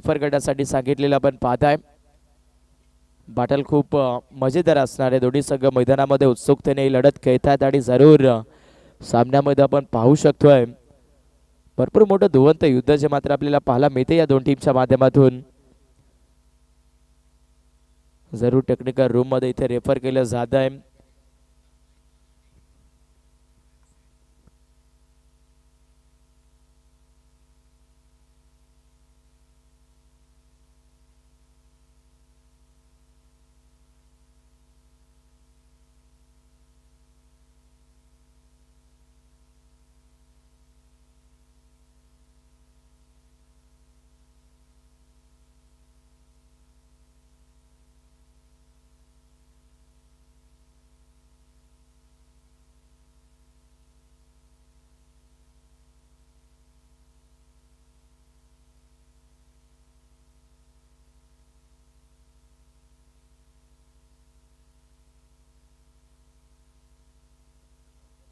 Refer करण्यासाठी सांगितलेलं आपण पाहताय। बॅटल खूप मजेदार असणार आहे। दोन्ही संघ मैदानामध्ये उत्सुकतेने लढत खेळतात आणि जरूर सामन्यामध्ये आपण पाहू शकतोय भरपूर मोठं दुवंत युद्ध जे मात्र आपल्याला पाहायला मिळते या दोन टीमच्या माध्यमातून। जरूर टेक्निकल रूम मध्ये इथे रेफर केलं जात आहे।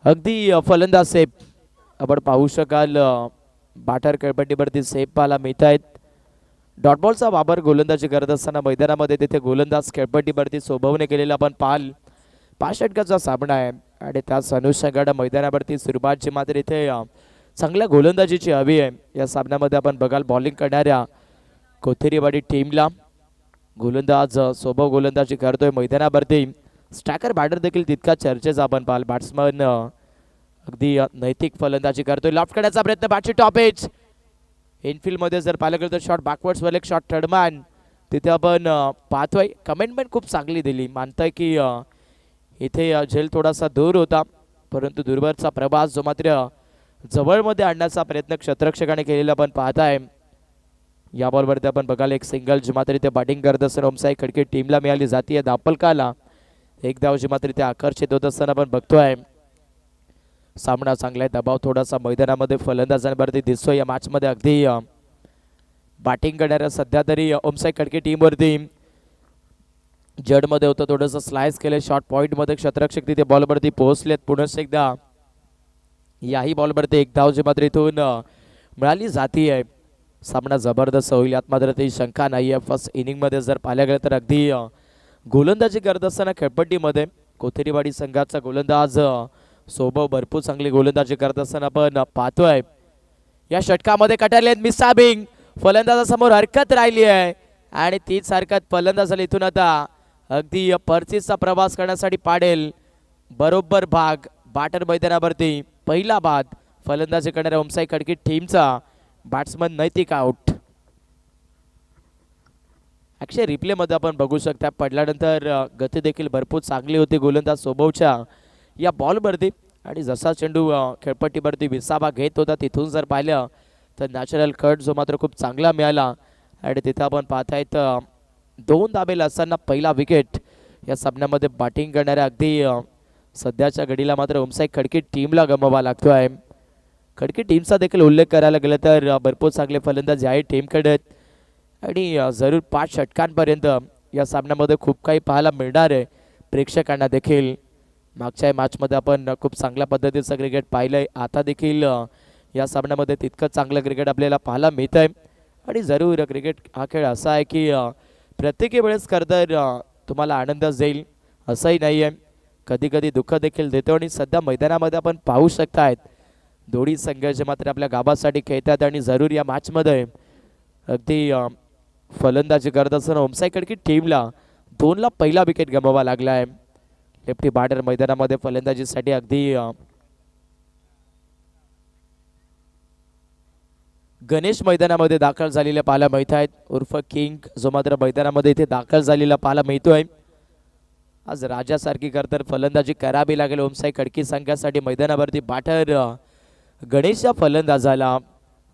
अगदी फलंदाज सेफ आपण पाहू शकाल। बाटर खेळपट्टीवरती सेफ पाहायला मिळत आहेत। डॉट बॉलचा वापर गोलंदाजी करत असताना मैदानामध्ये तिथे गोलंदाज खेळपट्टीवरती सोबवणे केलेला आपण पाहाल। 5 षटकाचा सामना आहे आणि त्याच अनुषंगाने मैदानावरती सुरुवातची मात्र इथे चांगल्या गोलंदाजीची हवी आहे। या सामन्यामध्ये आपण बघाल बॉलिंग करणाऱ्या कोथेरीवाडी टीमला गोलंदाज सोबव गोलंदाजी करतोय मैदानावरती। स्ट्रायकर बॅटर देखील तितका चर्चेचा आपण पाहाल। बॅट्समन अगदी नैतिक फलंदाजी करतोय। लॉफ्ट करण्याचा प्रयत्न बॅटची टॉप एज इनफिल्ड मध्ये जर पाहिलं गेलं तर शॉट बॅकवर्ड्स वर एक शॉट थर्डमॅन तिथे आपण पाहतोय। कमेंटमेंट खूप चांगली दिली, मानताय की इथे झेल थोडासा दूर होता परंतु दूरवरचा प्रवास जो मात्र जवळमध्ये आणण्याचा प्रयत्न क्षेत्ररक्षकाने केलेला आपण पाहताय। या बॉलवरती आपण बघाल एक सिंगल जी मात्र इथे बॅटिंग करत असताना ओमसाई खडके टीमला मिळाली जाते। दापलकाला एक धाव जी मात्र इथे आकर्षित होत असताना आपण बघतोय। सामना चांगला आहे, दबाव थोडासा मैदानामध्ये फलंदाजांवरती दिसतोय। या मॅच मध्ये अगदी बॅटिंग करणाऱ्या सध्या तरी ओमसाई खडके टीम वरती जड मध्ये होतं, थोडंसं स्लाइस केलं शॉर्ट पॉइंट मध्ये क्षेत्ररक्षक तिथे बॉलवरती पोहोचलेत। पुन्हा एकदा याही बॉलवरती एक धाव जी मात्र इथून मिळाली जाते। सामना जबरदस्त होईल यात मात्र ती शंका नाही आहे। फर्स्ट इनिंग मध्ये जर पाहिलं गेलं तर अगदी गोलंदाजी करत असताना खेळपट्टीमध्ये कोथेरीवाडी संघाचा गोलंदाज सोबव भरपूर चांगली गोलंदाजी करत असताना आपण पाहतोय। या षटकामध्ये कटारलेत मिसाबिंग फलंदाजासमोर हरकत राहिली आहे आणि तीच हरकत फलंदाजाला इथून आता अगदी परचीचा प्रवास करण्यासाठी पाडेल। बरोबर भाग बॅटर मैदानावरती पहिला बाद फलंदाजी करणाऱ्या ओमसाई खडके टीमचा बॅट्समन नैतिक आउट। अक्षय रिप्ले मध्ये आपण बघू शकता पडल्यानंतर गती देखील भरपूर चांगली होती गोलंदाज सोबवच्या या बॉलवरती आणि जसा चेंडू खेळपट्टीवरती विसावा घेत होता तिथून जर पाहिलं तर नॅचरल कट जो मात्र खूप चांगला मिळाला आणि तिथे आपण पाहतायत 2 धाबेल असताना पहिला विकेट या सामन्यामध्ये बॅटिंग करणाऱ्या अगदी सध्याच्या घडीला मात्र ओमसाई खडके टीमला गमवावा लागतोय। खडके टीमचा देखील उल्लेख करायला गेलं तर भरपूर चांगले फलंदाज आहे टीमकडे आणि जरूर 5 षटकांपर्यंत या सामन्यामध्ये खूप काही पाहायला मिळणार आहे प्रेक्षकांना देखील। मागच्या मॅचमध्ये आपण खूप चांगल्या पद्धतीचं क्रिकेट पाहिलंय, आता देखील या सामन्यामध्ये तितकं चांगलं क्रिकेट आपल्याला पाहायला मिळत आहे आणि जरूर क्रिकेट हा खेळ असा आहे की प्रत्येक वेळेस तर तुम्हाला आनंदच देईल असंही नाही आहे, कधी कधी दुःख देखील देतो आणि सध्या मैदानामध्ये आपण पाहू शकतायत दोन्ही संघ जे मात्र आपल्या गावासाठी खेळतात आणि जरूर या मॅचमध्ये अगदी फलंदाजी करत असताना ओमसाई खडके टीमला 2 ला पहिला विकेट गमवावा लागला आहे। लेफ्टी बॅटर मैदानामध्ये फलंदाजीसाठी अगदी गणेश मैदानामध्ये दाखल झालेले पाहायला मिळत आहेत उर्फ किंग जो मात्र मैदानामध्ये इथे दाखल झालेला पाहायला मिळतोय। आज राजासारखी तर फलंदाजी करावी लागेल ओमसाई खडके संघासाठी। मैदानावरती बॅटर गणेशच्या फलंदाजाला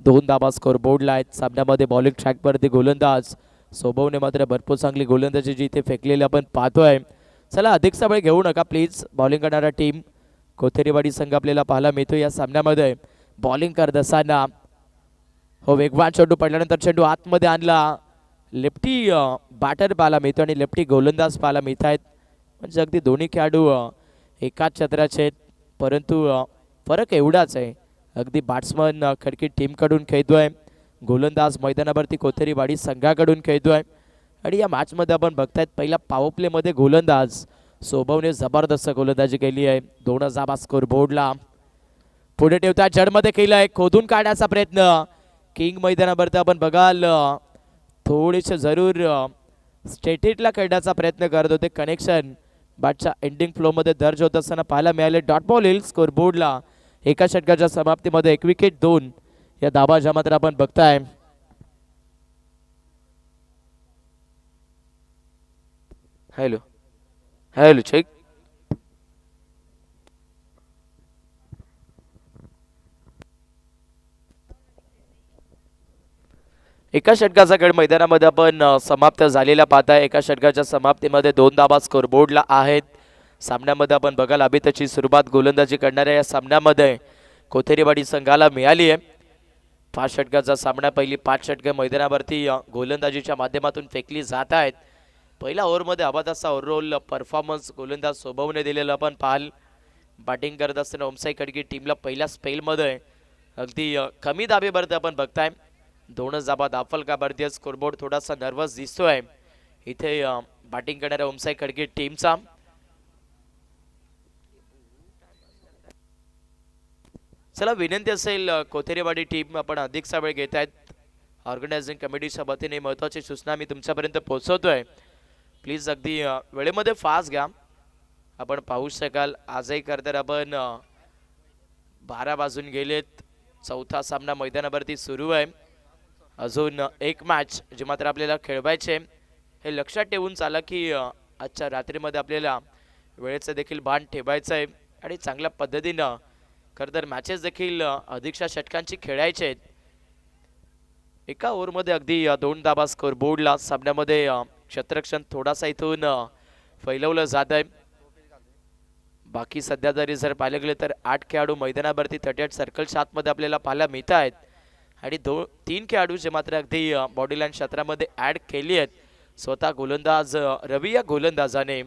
2 धाबा स्कोर बोर्डला आहेत। सामन्यामध्ये बॉलिंग ट्रॅकवरती गोलंदाज सोबवने मात्र भरपूर चांगली गोलंदाजी जी इथे फेकलेली आपण पाहतोय। चला अधिकचा वेळ घेऊ नका प्लीज। बॉलिंग करणारा टीम कोथेरीवाडी संघ आपल्याला पाहायला मिळतो या सामन्यामध्ये। बॉलिंग करत असताना हो वेगवान चेंडू पडल्यानंतर चेंडू आतमध्ये आणला, लेफ्टी बॅटर पाहायला मिळतो आणि लेफ्टी गोलंदाज पाहायला मिळत आहेत। म्हणजे अगदी दोन्ही खेळाडू एकाच छत्राचे आहेत परंतु फरक एवढाच आहे, अगदी बॅट्समन खडके टीमकडून खेळतोय गोलंदाज मैदानावरती कोथेरीवाडी संघाकडून खेळतोय आणि या मॅच मध्ये आपण बघतायत पहिला पॉवर प्ले मध्ये गोलंदाज सोबवने जबरदस्त गोलंदाजी केली आहे. 2 धावा स्कोर बोर्डला पुढे ठेवता जडमध्ये केलाय, खोदून काढण्याचा प्रयत्न किंग मैदानावरती आपण बघाल थोडेसे जरूर स्टेटिटला खेळण्याचा प्रयत्न करत होते. कनेक्शन बॅटच्या एंडिंग फ्लो मध्ये दर्ज होत असताना पाहायला मिळाले. डॉट बॉल येईल स्कोर बोर्डला. एका षटकाच्या समाप्तीमध्ये 1 विकेट 2 या धाबाच्या मात्र आपण बघताय. Hello hello check. एका षटकाचा खेळ मैदानामध्ये आपण समाप्त झालेला पाहताय. एका षटकाच्या समाप्तीमध्ये 2 धाबा स्कोर बोर्डला आहेत. सामन्यामध्ये आपण बघाल अभितची सुरुवात गोलंदाजी करणाऱ्या या सामन्यामध्ये कोथेरीवाडी संघाला मिळाली आहे. 5 षटकाचा सामना, पहिली 5 षटके मैदानावरती गोलंदाजीच्या माध्यमातून फेकली जात आहेत. पहिल्या ओव्हरमध्ये अबाधाचा ओव्हरऑल परफॉर्मन्स गोलंदाज सोबवने दिलेला आपण पाहाल. बॅटिंग करत असताना ओमसाई खडकी टीमला पहिल्या स्पेलमध्ये अगदी कमी धाबेवरती आपण बघताय. 2 धाबा दाफल का भारतीय स्कोरबोर्ड थोडासा नर्वस दिसतोय इथे बॅटिंग करणाऱ्या ओमसाई खडकी टीमचा. चला विनंती असेल कोथेरीवाडी टीम आपण अधिकचा वेळ घेत आहेत. ऑर्गनायझिंग कमिटीच्या वतीने महत्त्वाची सूचना मी तुमच्यापर्यंत पोहोचवतोय. प्लीज अगदी वेळेमध्ये फास्ट घ्या. आपण पाहू शकाल आजही करतर आपण 12 वाजून गेलेत. चौथा सामना मैदानावरती सुरू आहे. अजून एक मॅच जी मात्र आपल्याला खेळवायचे हे लक्षात ठेवून चाला की आजच्या रात्रीमध्ये आपल्याला वेळेचं देखील भान ठेवायचं आहे आणि चांगल्या पद्धतीनं खरंतर मॅचेस देखील अधिकच्या षटकांची खेळायचे आहेत. एका ओव्हरमध्ये अगदी 2 धाबा स्कोर बोर्डला. सामन्यामध्ये क्षेत्ररक्षण थोडासा इथून फैलवलं जात आहे. बाकी सध्या जरी जर पाहिलं गेलं तर 8 खेळाडू मैदानावरती 38 सर्कलच्या आतमध्ये आपल्याला पाहायला मिळत आहेत आणि 3 खेळाडू जे मात्र अगदी बॉडी लाईन क्षेत्रामध्ये ॲड केली आहेत. स्वतः गोलंदाज रवी या गोलंदाजाने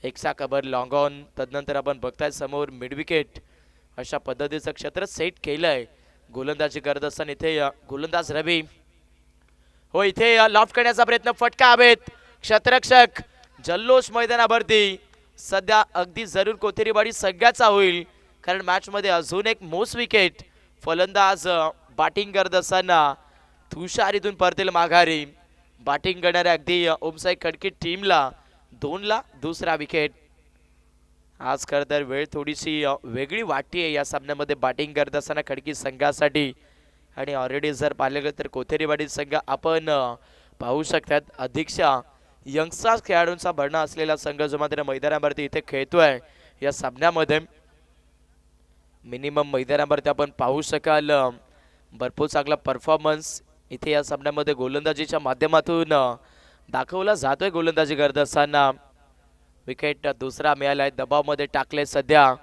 एकसा कबर लॉंग ऑन, तदनंतर आपण बघताय समोर मिड विकेट अशा पद्धतीचं क्षेत्र सेट केलं आहे. गोलंदाजी करत असताना इथे गोलंदाज रवी हो इथे लॉफ्ट करण्याचा प्रयत्न, फटका हवेत. क्षेत्ररक्षक जल्लोष मैदानावरती सध्या अगदी जरूर कोथेरीवाडी संघाचा होईल कारण मॅच मध्ये अजून एक मोस्ट विकेट. फलंदाज बॅटिंग करत असताना तुषार इथून परतेल माघारी. बॅटिंग करणाऱ्या अगदी ओमसाई खडकी टीमला 2ला दुसरा विकेट. आज खरं तर वेळ थोडीशी वेगळी वाटते या सामन्यामध्ये बॅटिंग करत असताना खडकी संघासाठी आणि ऑलरेडी जर पाहिलं गेलं तर कोथेरीवाडी संघ आपण पाहू शकतात अधिकच्या यंगस्टर्स खेळाडूंचा भरणा असलेला संघ जो मात्र मैदानावरती इथे खेळतोय. या सामन्यामध्ये मिनिमम मैदानावरती आपण पाहू शकाल भरपूर चांगला परफॉर्मन्स इथे या सामन्यामध्ये गोलंदाजीच्या माध्यमातून दाखवला जातोय. गोलंदाजी करत असताना विकेट दुसरा मिळालाय. दबावमध्ये टाकले सध्या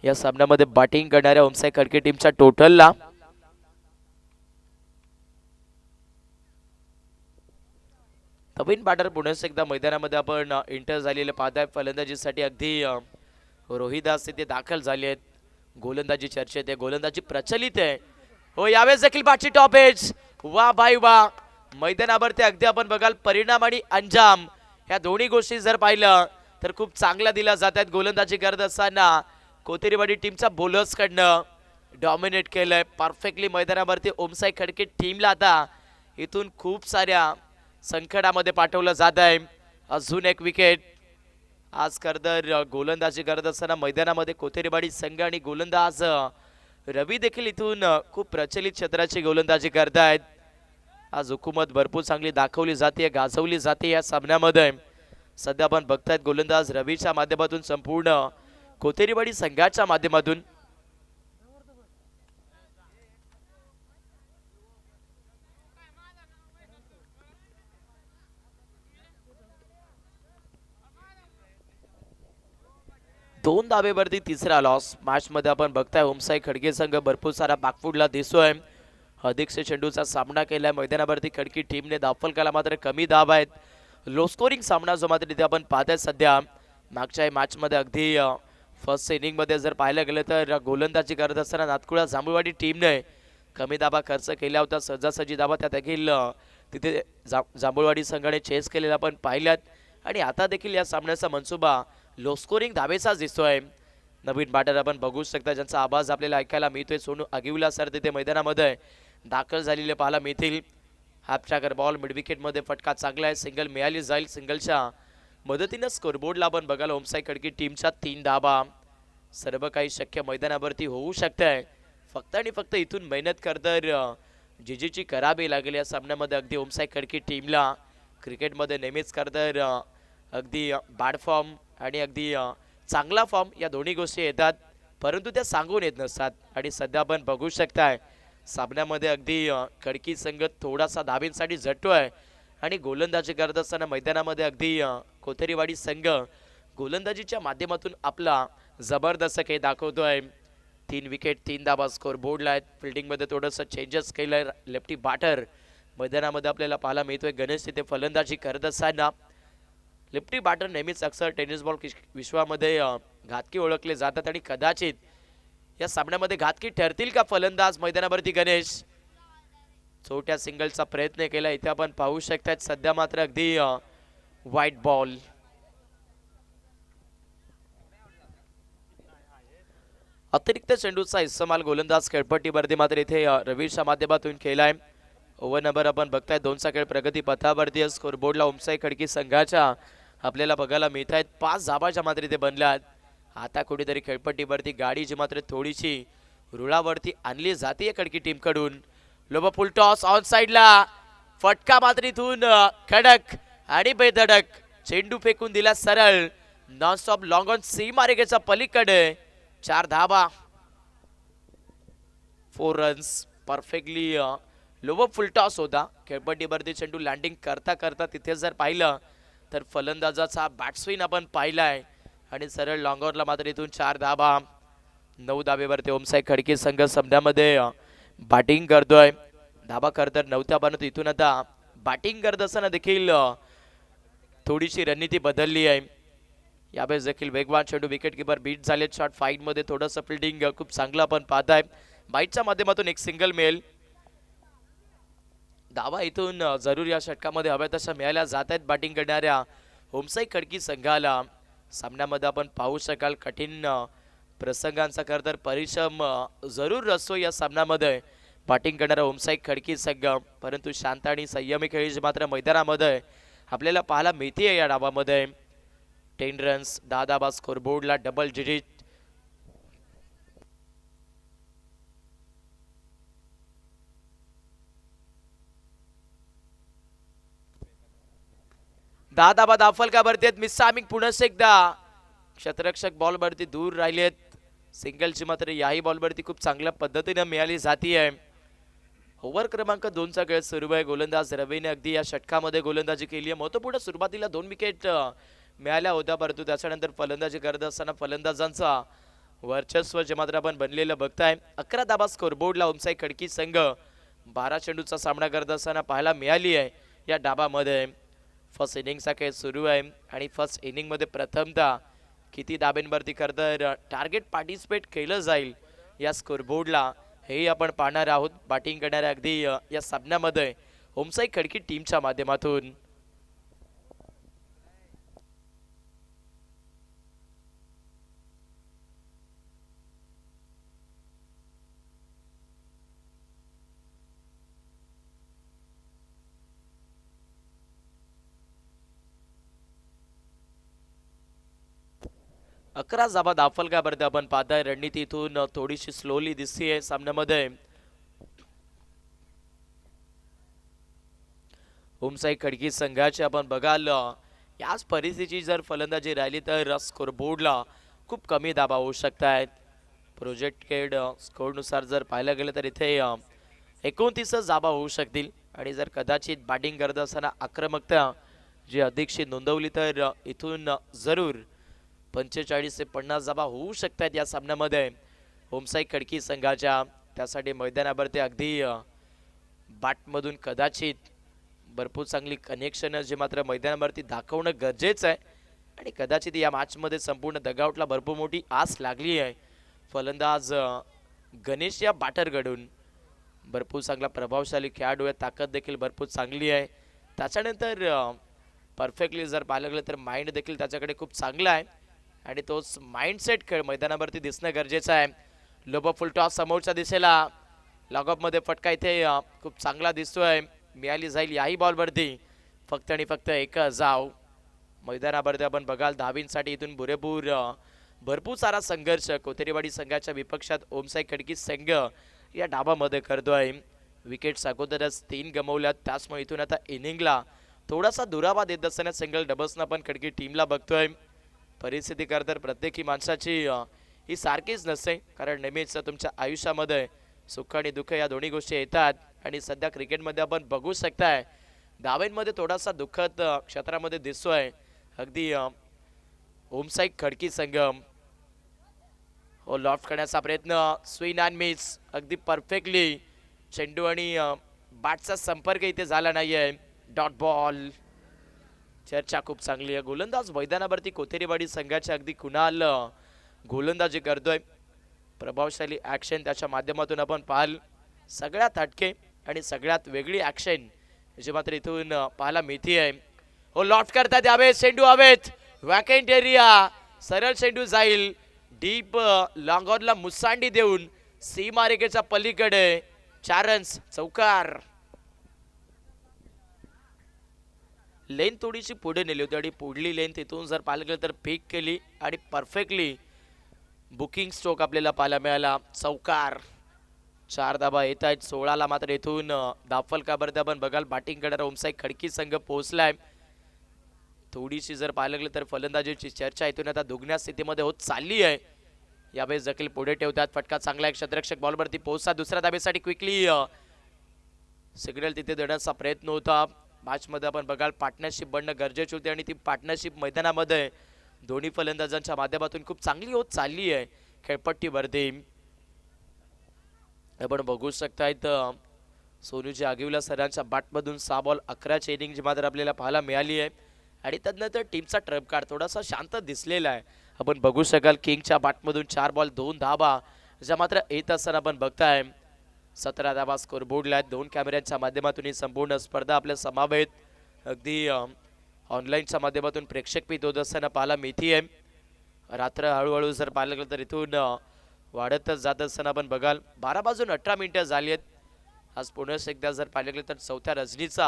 या सामन्यामध्ये बॅटिंग करणाऱ्या ओमसाई खडकी टीमच्या टोटलला. नवीन बॅटर पुन्हा एकदा मैदानामध्ये आपण एंटर झालेले पाहताय. फलंदाजीसाठी अगदी रोहिदास इथे दाखल झाले आहेत. गोलंदाजी चर्चेत आहे, गोलंदाजी प्रचलित आहे. हो यावेळेस देखील बाची टॉप एज. वा भाई वा. मैदानावरती अगदी आपण बघाल परिणाम आणि अंजाम ह्या दोन्ही गोष्टी जर पाहिलं तर खूप चांगला दिला जात आहेत. गोलंदाजी करत असताना कोथेरीवाडी टीमच्या बॉलर्स कडनं डॉमिनेट केलंय परफेक्टली मैदानावरती ओमसाई खडकी टीमला. आता इथून खूप साऱ्या संकटामध्ये पाठवलं जात आहे. अजून एक विकेट. आज खरंतर गोलंदाजी करत असताना मैदानामध्ये कोथेरीवाडी संघ आणि गोलंदाज रवी देखील इथून खूप प्रचलित क्षेत्राची गोलंदाजी करतायत. आज हुकूमत भरपूर चांगली दाखवली जाते, गाजवली जाते या सामन्यामध्ये. सध्या आपण बघतायत गोलंदाज रवीच्या माध्यमातून संपूर्ण कोथेरीवाडी संघाच्या माध्यमातून दोन धाबेवरती तिसरा लॉस. मॅच मध्ये आपण बघताय ओमसाई खडके संघ भरपूर सारा बॅकफुटला दिसतोय. अधिकचे चेंडूचा सामना केलाय मैदानावरती खडकी टीमने. दाफलकाला मात्र कमी धाब आहेत. लो स्कोरिंग सामना जो मात्र इथे आपण पाहताय सध्या. मागच्या मॅच मध्ये अगदी फर्स्ट इनिंग मध्ये जर पाहायला गेलं तर गोलंदाजी करत असताना नातकुळा जांभूळवाडी टीमने कमी दाबा खर्च केला होता, सहजासहजी दाबा त्या देखील तिथे जांभूळवाडी संघाने चेस केलेला पण पाहिल्यात आणि आता देखील या सामन्याचा मनसुबा लो स्कोरिंग धाबेचाच दिसतोय. नवीन बॅटर आपण बघू शकता ज्यांचा आवाज आपल्याला ऐकायला मिळतोय. सोनू अगिवला सर तिथे मैदानामध्ये दाखल झालेले पाहायला मिळतील. हाफ ट्रॅकर बॉल मिड विकेटमध्ये फटका चांगला आहे, सिंगल मिळाली जाईल. सिंगलच्या मदतीनं स्कोरबोर्डला आपण बघायला होमसाई खडकी टीमच्या 3 धाबा. सर्व काही शक्य मैदानावरती होऊ शकतंय, फक्त आणि फक्त इथून मेहनत करतर जीजीची करावी लागेल या सामन्यामध्ये. अगदी होमसाई खडकी टीमला क्रिकेटमध्ये नेहमीच करतर अगदी बॅड फॉर्म आणि अगदी चांगला फॉर्म या दोन्ही गोष्टी येतात, परंतु त्या सांगून येत नसतात. आणि सध्या आपण बघू शकताय सामन्यामध्ये अगदी खडकी संघ थोडासा धाबींसाठी झटतोय आणि गोलंदाजी करत असताना मैदानामध्ये अगदी कोथरीवाडी संघ गोलंदाजीच्या माध्यमातून आपला जबरदस्त खेळ दाखवतोय. 3 विकेट 3 धाबा स्कोर बोर्डला आहेत. फिल्डिंगमध्ये थोडंसं चेंजेस केलंय. लेफ्टी बॅटर मैदानामध्ये आपल्याला पाहायला मिळतोय. गणेश तिथे फलंदाजी करत असताना लेफ्टी बॅटर नेहमीच अक्सर टेनिस बॉल विश्वामध्ये घातकी ओळखले जातात आणि कदाचित या सामन्यामध्ये घातकी ठरतील का फलंदाज मैदानावरती गणेश. छोट्या सिंगलचा प्रयत्न केला इथे आपण पाहू शकतात. सध्या मात्र अगदी व्हाईट बॉल. अतिरिक्त चेंडूचा इस्तेमाल गोलंदाज खेळपट्टीवरती मात्र इथे रवीशच्या माध्यमातून केलाय. ओव्हर नंबर आपण बघताय 2चा खेळ प्रगती पथावरती. स्कोरबोर्डला होमसाई खडकी संघाच्या आपल्याला बघायला मिळत आहेत 5 धाबाच्या मात्र इथे बनल्यात. आता कुठेतरी खेळपट्टीवरती गाडी जी मात्र थोडीशी रुळावरती आणली जाते खडकी टीम कडून. लोब फुल टॉस ऑन साइडला, फटका मात्र इथून कडक आणि बेधडक चेंडू फेकून दिला सरळ. नॉन स्टॉप लॉंग ऑन सीमारेषेच्या पलीकडे 4 धाबा 4 रन्स. परफेक्टली लोब फुल टॉस होता. खेळपट्टीवरती चेंडू लँडिंग करता करता तिथे जर पाहिलं तर फलंदाजाचा बॅट्सविन आपण पाहिलाय आणि सरळ लॉंगॉनला मात्र इथून 4 धाबा. 9 धाबेवरती होमसाई खडकी संघ सामन्यामध्ये बॅटिंग करतोय. धाबा करतर 9 बनवतो. इथून आता बॅटिंग करत असताना देखील थोडीशी रणनीती बदलली आहे. यावेळेस देखील वेगवान चेंडू विकेट किपर बीट झाले. शॉट फाईट मध्ये थोडंसं फिल्डिंग खूप चांगलं आपण पाहताय. बाईटच्या माध्यमातून एक सिंगल मिळेल. धावा इथून जरूर या षटकामध्ये हव्या तशा मिळाल्या जात आहेत बॅटिंग करणाऱ्या होमसाई खडकी संघाला. सामन्यामध्ये आपण पाहू शकाल कठीण प्रसंगांचा खरं तर परिश्रम जरूर असतो या सामन्यामध्ये बॅटिंग करणारा होमसाई खडकी संघ, परंतु शांत आणि संयमी खेळीची मात्र मैदानामध्ये आपल्याला पाहायला मिळते. या डावामध्ये 10 रन्स 10 धाबा स्कोरबोर्डला डबल डिजिट. दहा धाबा दाफल का भरतेत. मिसामिंग पुन्हा एकदा क्षेत्ररक्षक बॉल वरती दूर राहिलेत. सिंगलची मात्र याही बॉल वरती खूप चांगल्या पद्धतीने मिळाली जाती आहे. ओव्हर क्रमांक 2चा खेळ सुरू आहे. गोलंदाज रवीने अगदी या षटकामध्ये गोलंदाजी केली आहे. महत्त्वपूर्ण सुरुवातीला 2 विकेट मिळाल्या होत्या, परंतु त्याच्यानंतर फलंदाजी करत असताना फलंदाजांचा वर्चस्व जे मात्र आपण बनलेलं बघताय. 11 धाबा स्कोरबोर्डला होमसाई खडकी संघ 12 चेंडूचा सामना करत असताना पाहायला मिळाली आहे या डाबामध्ये. फर्स्ट इनिंगचा खेळ सुरू आहे आणि फर्स्ट इनिंगमध्ये प्रथमतः किती धाब्यांवरती खरं टार्गेट पार्टिसिपेट केलं जाईल या स्कोरबोर्डला हे आपण पाहणार आहोत. बॅटिंग करणाऱ्या अगदी या सामन्यामध्ये होमसाई खडकी टीमच्या माध्यमातून. अकरा धाबा दाफल का बरं आपण पाहताय. रणनीती इथून थोडीशी स्लोली दिसतीये सामन्यामध्ये. होमसाई खडकी संघाची आपण बघाल याच परिस्थितीची जर फलंदाजी राहिली तर स्कोरबोर्डला खूप कमी धाबा होऊ शकतात. प्रोजेक्टेड स्कोरनुसार जर पाहायला गेलं तर इथे 29 धाबा होऊ शकतील आणि जर कदाचित बॅटिंग करत असताना आक्रमकता जी अधिकशी नोंदवली तर इथून जरूर 45 ते 50 धाबा होऊ शकतात या सामन्यामध्ये होमसाई खडकी संघाच्या. त्यासाठी मैदानावरती अगदी बॅटमधून कदाचित भरपूर चांगली कनेक्शन जे मात्र मैदानावरती दाखवणं गरजेचं आहे आणि कदाचित या मॅचमध्ये संपूर्ण डगआउटला भरपूर मोठी आस लागली आहे फलंदाज गणेश या बॅटरकडून. भरपूर चांगला प्रभावशाली खेळाडू आहे, ताकद देखील भरपूर चांगली आहे. त्याच्यानंतर परफेक्टली जर पाहिलं गेलं तर माइंड देखील त्याच्याकडे खूप चांगला आहे आणि तोच माइंडसेट खेळ मैदानावरती दिसणं गरजेचं आहे. लोबो फुल टॉस समोरच्या दिशेला, लॉगऑफमध्ये फटका इथे खूप चांगला दिसतोय, मिळाली जाईल याही बॉलवरती. फक्त आणि फक्त एक जाव. मैदानावरती आपण बघाल धावींसाठी इथून पुरेपूर भरपूर सारा संघर्ष कोथेरीवाडी संघाच्या विपक्षात ओमसाई खडकी संघ या डावामध्ये करतोय. विकेट्स अगोदरच 3 गमवल्यात, त्याचमुळे इथून आता इनिंगला थोडासा दुरावा देत असताना सिंगल डबल्सना पण खडकी टीमला बघतोय. परिस्थिती कर तर प्रत्येकी माणसाची ही सारखीच नसते, कारण नेहमीच तुमच्या आयुष्यामध्ये सुख आणि दुःख या दोन्ही गोष्टी येतात आणि सध्या क्रिकेटमध्ये आपण बघू शकताय धावेंमध्ये थोडासा दुःखद क्षेत्रामध्ये दिसतोय. अगदी ओमसाई खडकी संघ हो लॉफ्ट करण्याचा प्रयत्न, स्विंग अँड मिस, अगदी परफेक्टली चेंडू आणि बॅटचा संपर्क इथे झाला नाहीये. Dot ball. चर्चा खूप चांगली आहे. गोलंदाज मैदानावरती कोथेरीवाडी संघाच्या अगदी कुणाल गोलंदाजी करतोय. प्रभावशाली ॲक्शन त्याच्या माध्यमातून आपण पाहाल. सगळ्यात हटके आणि सगळ्यात वेगळी ॲक्शन जे मात्र इथून पाहायला मिळते आहे. हो लॉफ्ट करतात यावेळेस, चेंडू हवेत, वॅकेंट एरिया, सरळ चेंडू जाईल डीप लॉंग ऑनला मुसांडी देऊन सीमारेखेच्या पलीकडे. 4 रन्स, चौकार. लेन थोडीशी पुढे नेली होती आणि पुढली लेन तिथून जर पाहिलं गेलं तर पिक केली आणि परफेक्टली बुकिंग स्ट्रोक आपल्याला पाहायला मिळाला. चौकार. 4 धाबा येत आहेत. 16ला मात्र इथून दाफलकावरती आपण बघाल बॅटिंग करणारा ओमसाई खडकी संघ पोहोचलाय. थोडीशी जर पाहायला गेलं तर फलंदाजीची चर्चा इथून आता दुगण्या स्थितीमध्ये होत चालली आहे. यावेळेस देखील पुढे ठेवतात. फटका चांगला, एक क्षेत्ररक्षक बॉलवरती पोहोचतात. दुसऱ्या धाबेसाठी क्विकली सिग्नल तिथे देण्याचा प्रयत्न होता. मॅचमध्ये आपण बघाल पार्टनरशिप बनणं गरजेची होती आणि ती पार्टनरशिप मैदानामध्ये दोन्ही फलंदाजांच्या माध्यमातून खूप चांगली होत चालली आहे खेळपट्टीवरती. आपण बघू शकतायत सोनूजी आगिवला सरांच्या बॅटमधून 6 बॉल 11 इनिंगची मात्र आपल्याला पाहायला मिळाली आहे आणि त्यानंतर टीमचा ट्रम्प कार्ड थोडासा शांत दिसलेला आहे. आपण बघू शकाल किंगच्या बॅटमधून 4 बॉल 2 धाबा ज्या मात्र येत असताना आपण बघताय. 17 धाबा स्कोर बोर्डला आहेत. 2 कॅमेऱ्यांच्या माध्यमातून ही संपूर्ण स्पर्धा आपल्या समावेत अगदी ऑनलाईनच्या माध्यमातून प्रेक्षकपीत होत असताना पाहायला मिळते आहे. रात्र हळूहळू जर पाहिलं गेलं तर इथून वाढतच जात असताना आपण बघाल 12 वाजून 18 मिनिटं झाली आहेत. आज पुन्हा एकदा जर पाहिलं गेलं तर चौथ्या रजनीचा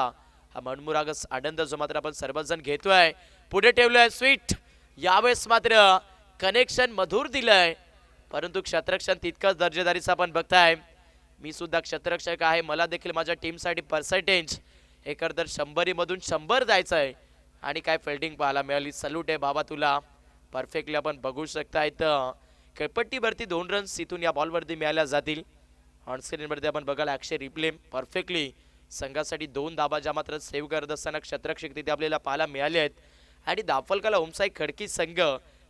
हा मनमुरागस आनंद जो मात्र आपण सर्वजण घेतोय. पुढे ठेवलोय स्वीट, यावेळेस मात्र कनेक्शन मधुर दिलंय, परंतु क्षेत्ररक्षण तितकंच दर्जेदारीचं आपण बघताय. मी सुद्धा क्षेत्ररक्षक आहे, मला देखील माझ्या टीमसाठी पर्सेंटेज एकंदर 100 मधून 100 जायचं आहे आणि काय फिल्डिंग पाहायला मिळाली. सल्यूट आहे बाबा तुला. परफेक्टली आपण बघू शकतायत खेळपट्टीवरती 2 रन्स इथून या बॉलवरती मिळाल्या जातील. ऑनस्क्रीनवरती आपण बघाल ॲक्शन रिप्ले परफेक्टली संघासाठी 2 धाबा ज्या मात्र सेव्ह करत असताना क्षेत्ररक्षक तिथे आपल्याला पाहायला मिळाले आहेत आणि दाफलकाला ओमसाई खडकी संघ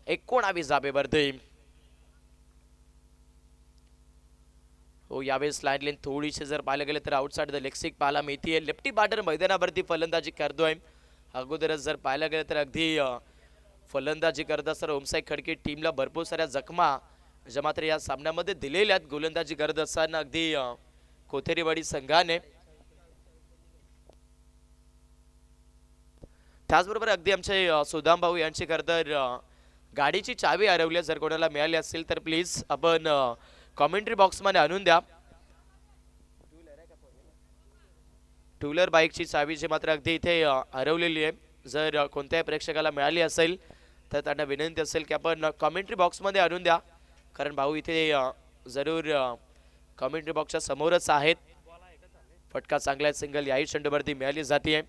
19 धाबेवरती. हो यावेळेस लाईन थोडीशी जर पाहायला गेलं तर आउटसाइड द लेग स्टिक पाहायला मिळते. लेफ्टी बॅटर मैदानावरती फलंदाजी करतोय. अगोदरच जर पाहायला गेलं तर अगदी फलंदाजी करत असताना ओमसाई खडकी टीमला भरपूर साऱ्या जखमा ज्या मात्र या सामन्यामध्ये दिलेल्या आहेत गोलंदाजी करत असताना अगदी कोथेरीवाडी संघाने. त्याचबरोबर अगदी आमचे सुदाम भाऊ यांची खरंतर गाडीची चावी हरवली, जर कोणाला मिळाली असेल तर प्लीज आपण कॉमेंट्री बॉक्समध्ये आणून द्या. टू व्हीलर बाईकची चावी जी मात्र अगदी इथे हरवलेली आहे, जर कोणत्याही प्रेक्षकाला मिळाली असेल तर त्यांना विनंती असेल की आपण कॉमेंट्री बॉक्समध्ये आणून द्या, कारण भाऊ इथे जरूर कॉमेंट्री बॉक्सच्या समोरच आहेत. फटका चांगला सिंगल याही चेंडूवरती मिळाली जाते.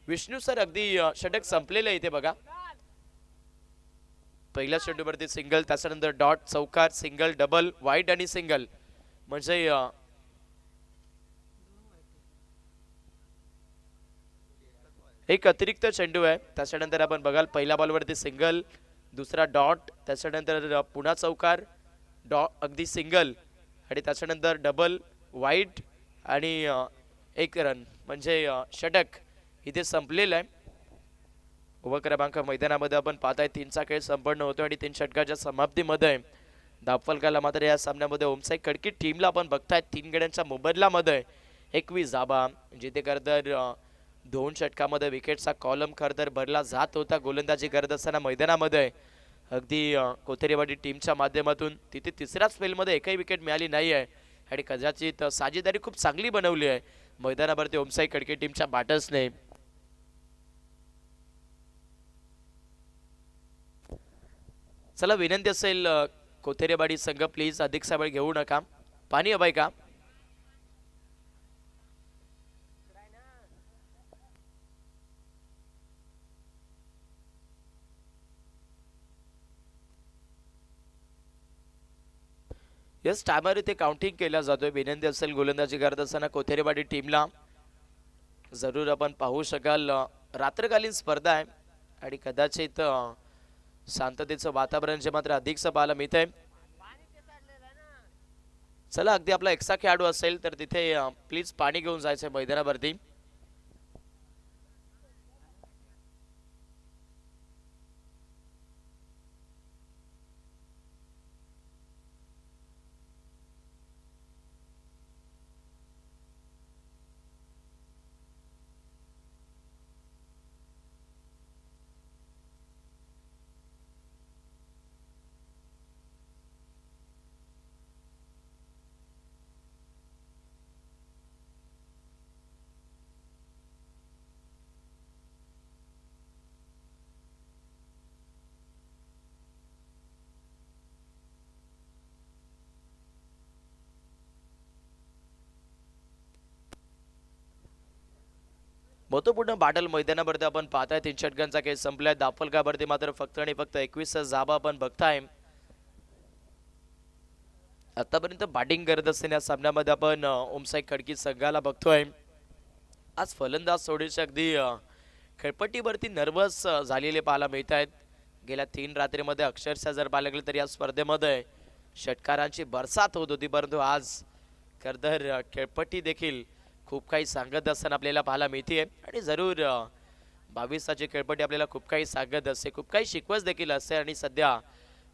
विष्णू सर अगदी षटक संपलेलं इथे बघा. पहिल्या चेंडूवरती सिंगल, त्याच्यानंतर डॉट, चौकार, सिंगल, डबल, वाईड आणि सिंगल, म्हणजे एक अतिरिक्त चेंडू आहे. त्याच्यानंतर आपण बघाल पहिल्या बॉलवरती सिंगल, दुसरा डॉट, त्याच्यानंतर पुन्हा चौकार, डॉट अगदी सिंगल आणि त्याच्यानंतर डबल, वाईड आणि 1 रन, म्हणजे षटक इथे संपलेलं आहे. ओव्हर क्रमांक मैदानामध्ये आपण पाहताय 3चा खेळ संपन्न होतो आणि 3 षटकाच्या समाप्तीमध्ये धावफलकाला मात्र या सामन्यामध्ये ओमसाई खडकी टीमला आपण बघताय 3 गड्यांच्या मोबदल्यामध्ये 21 धाबा जिथे खरतर 2 षटकामध्ये विकेटचा कॉलम खरतर भरला जात होता गोलंदाजी करत असताना मैदानामध्ये अगदी कोथेरेवाडी टीमच्या माध्यमातून तिथे तिसऱ्या स्पेलमध्ये एकही विकेट मिळाली नाही आहे आणि कदाचित साजेदारी खूप चांगली बनवली आहे मैदानावरती ओमसाई खडके टीमच्या बॅटर्सने. चला विनंती असेल कोथेरेवाडी संघ प्लीज अधिकचा वेळ घेऊ नका. पाणी हवंय का? यस टायमर इथे काउंटिंग केला जातोय. विनंती असेल गोलंदाजी करत असताना कोथेरेवाडी टीमला जरूर आपण पाहू शकाल रात्रकालीन स्पर्धा आहे आणि कदाचित शांततेचं वातावरण जे मात्र अधिकचं पाहायला मिळतंय. चला अगदी आपला एक्स्ट्रा खेळाडू असेल तर तिथे प्लीज पाणी घेऊन जायचंय मैदानावरती. महत्वपूर्ण बाटल मैदानावरती आपण पाहताय 3 षटकांचा खेळ संपलाय. दाफलकावरती मात्र फक्त आणि फक्त 21 जाबा आपण बघताय. आतापर्यंत बॅटिंग करत असताना या सामन्यामध्ये आपण ओमसाई खडकी संघाला बघतोय. आज फलंदाज थोडेसे अगदी खेळपट्टीवरती नर्वस झालेले पाहायला मिळत आहेत. गेल्या 3 रात्रीमध्ये अक्षरशः जर पाहायला गेलं तर या स्पर्धेमध्ये षटकारांची बरसात होत होती परंतु आज खरतर खेळपट्टी देखील खूप काही सांगत असताना आपल्याला पाहायला मिळते आणि जरूर 22ची खेळपट्टी आपल्याला खूप काही सांगत असते खूप काही शिकवत देखील असते. आणि सध्या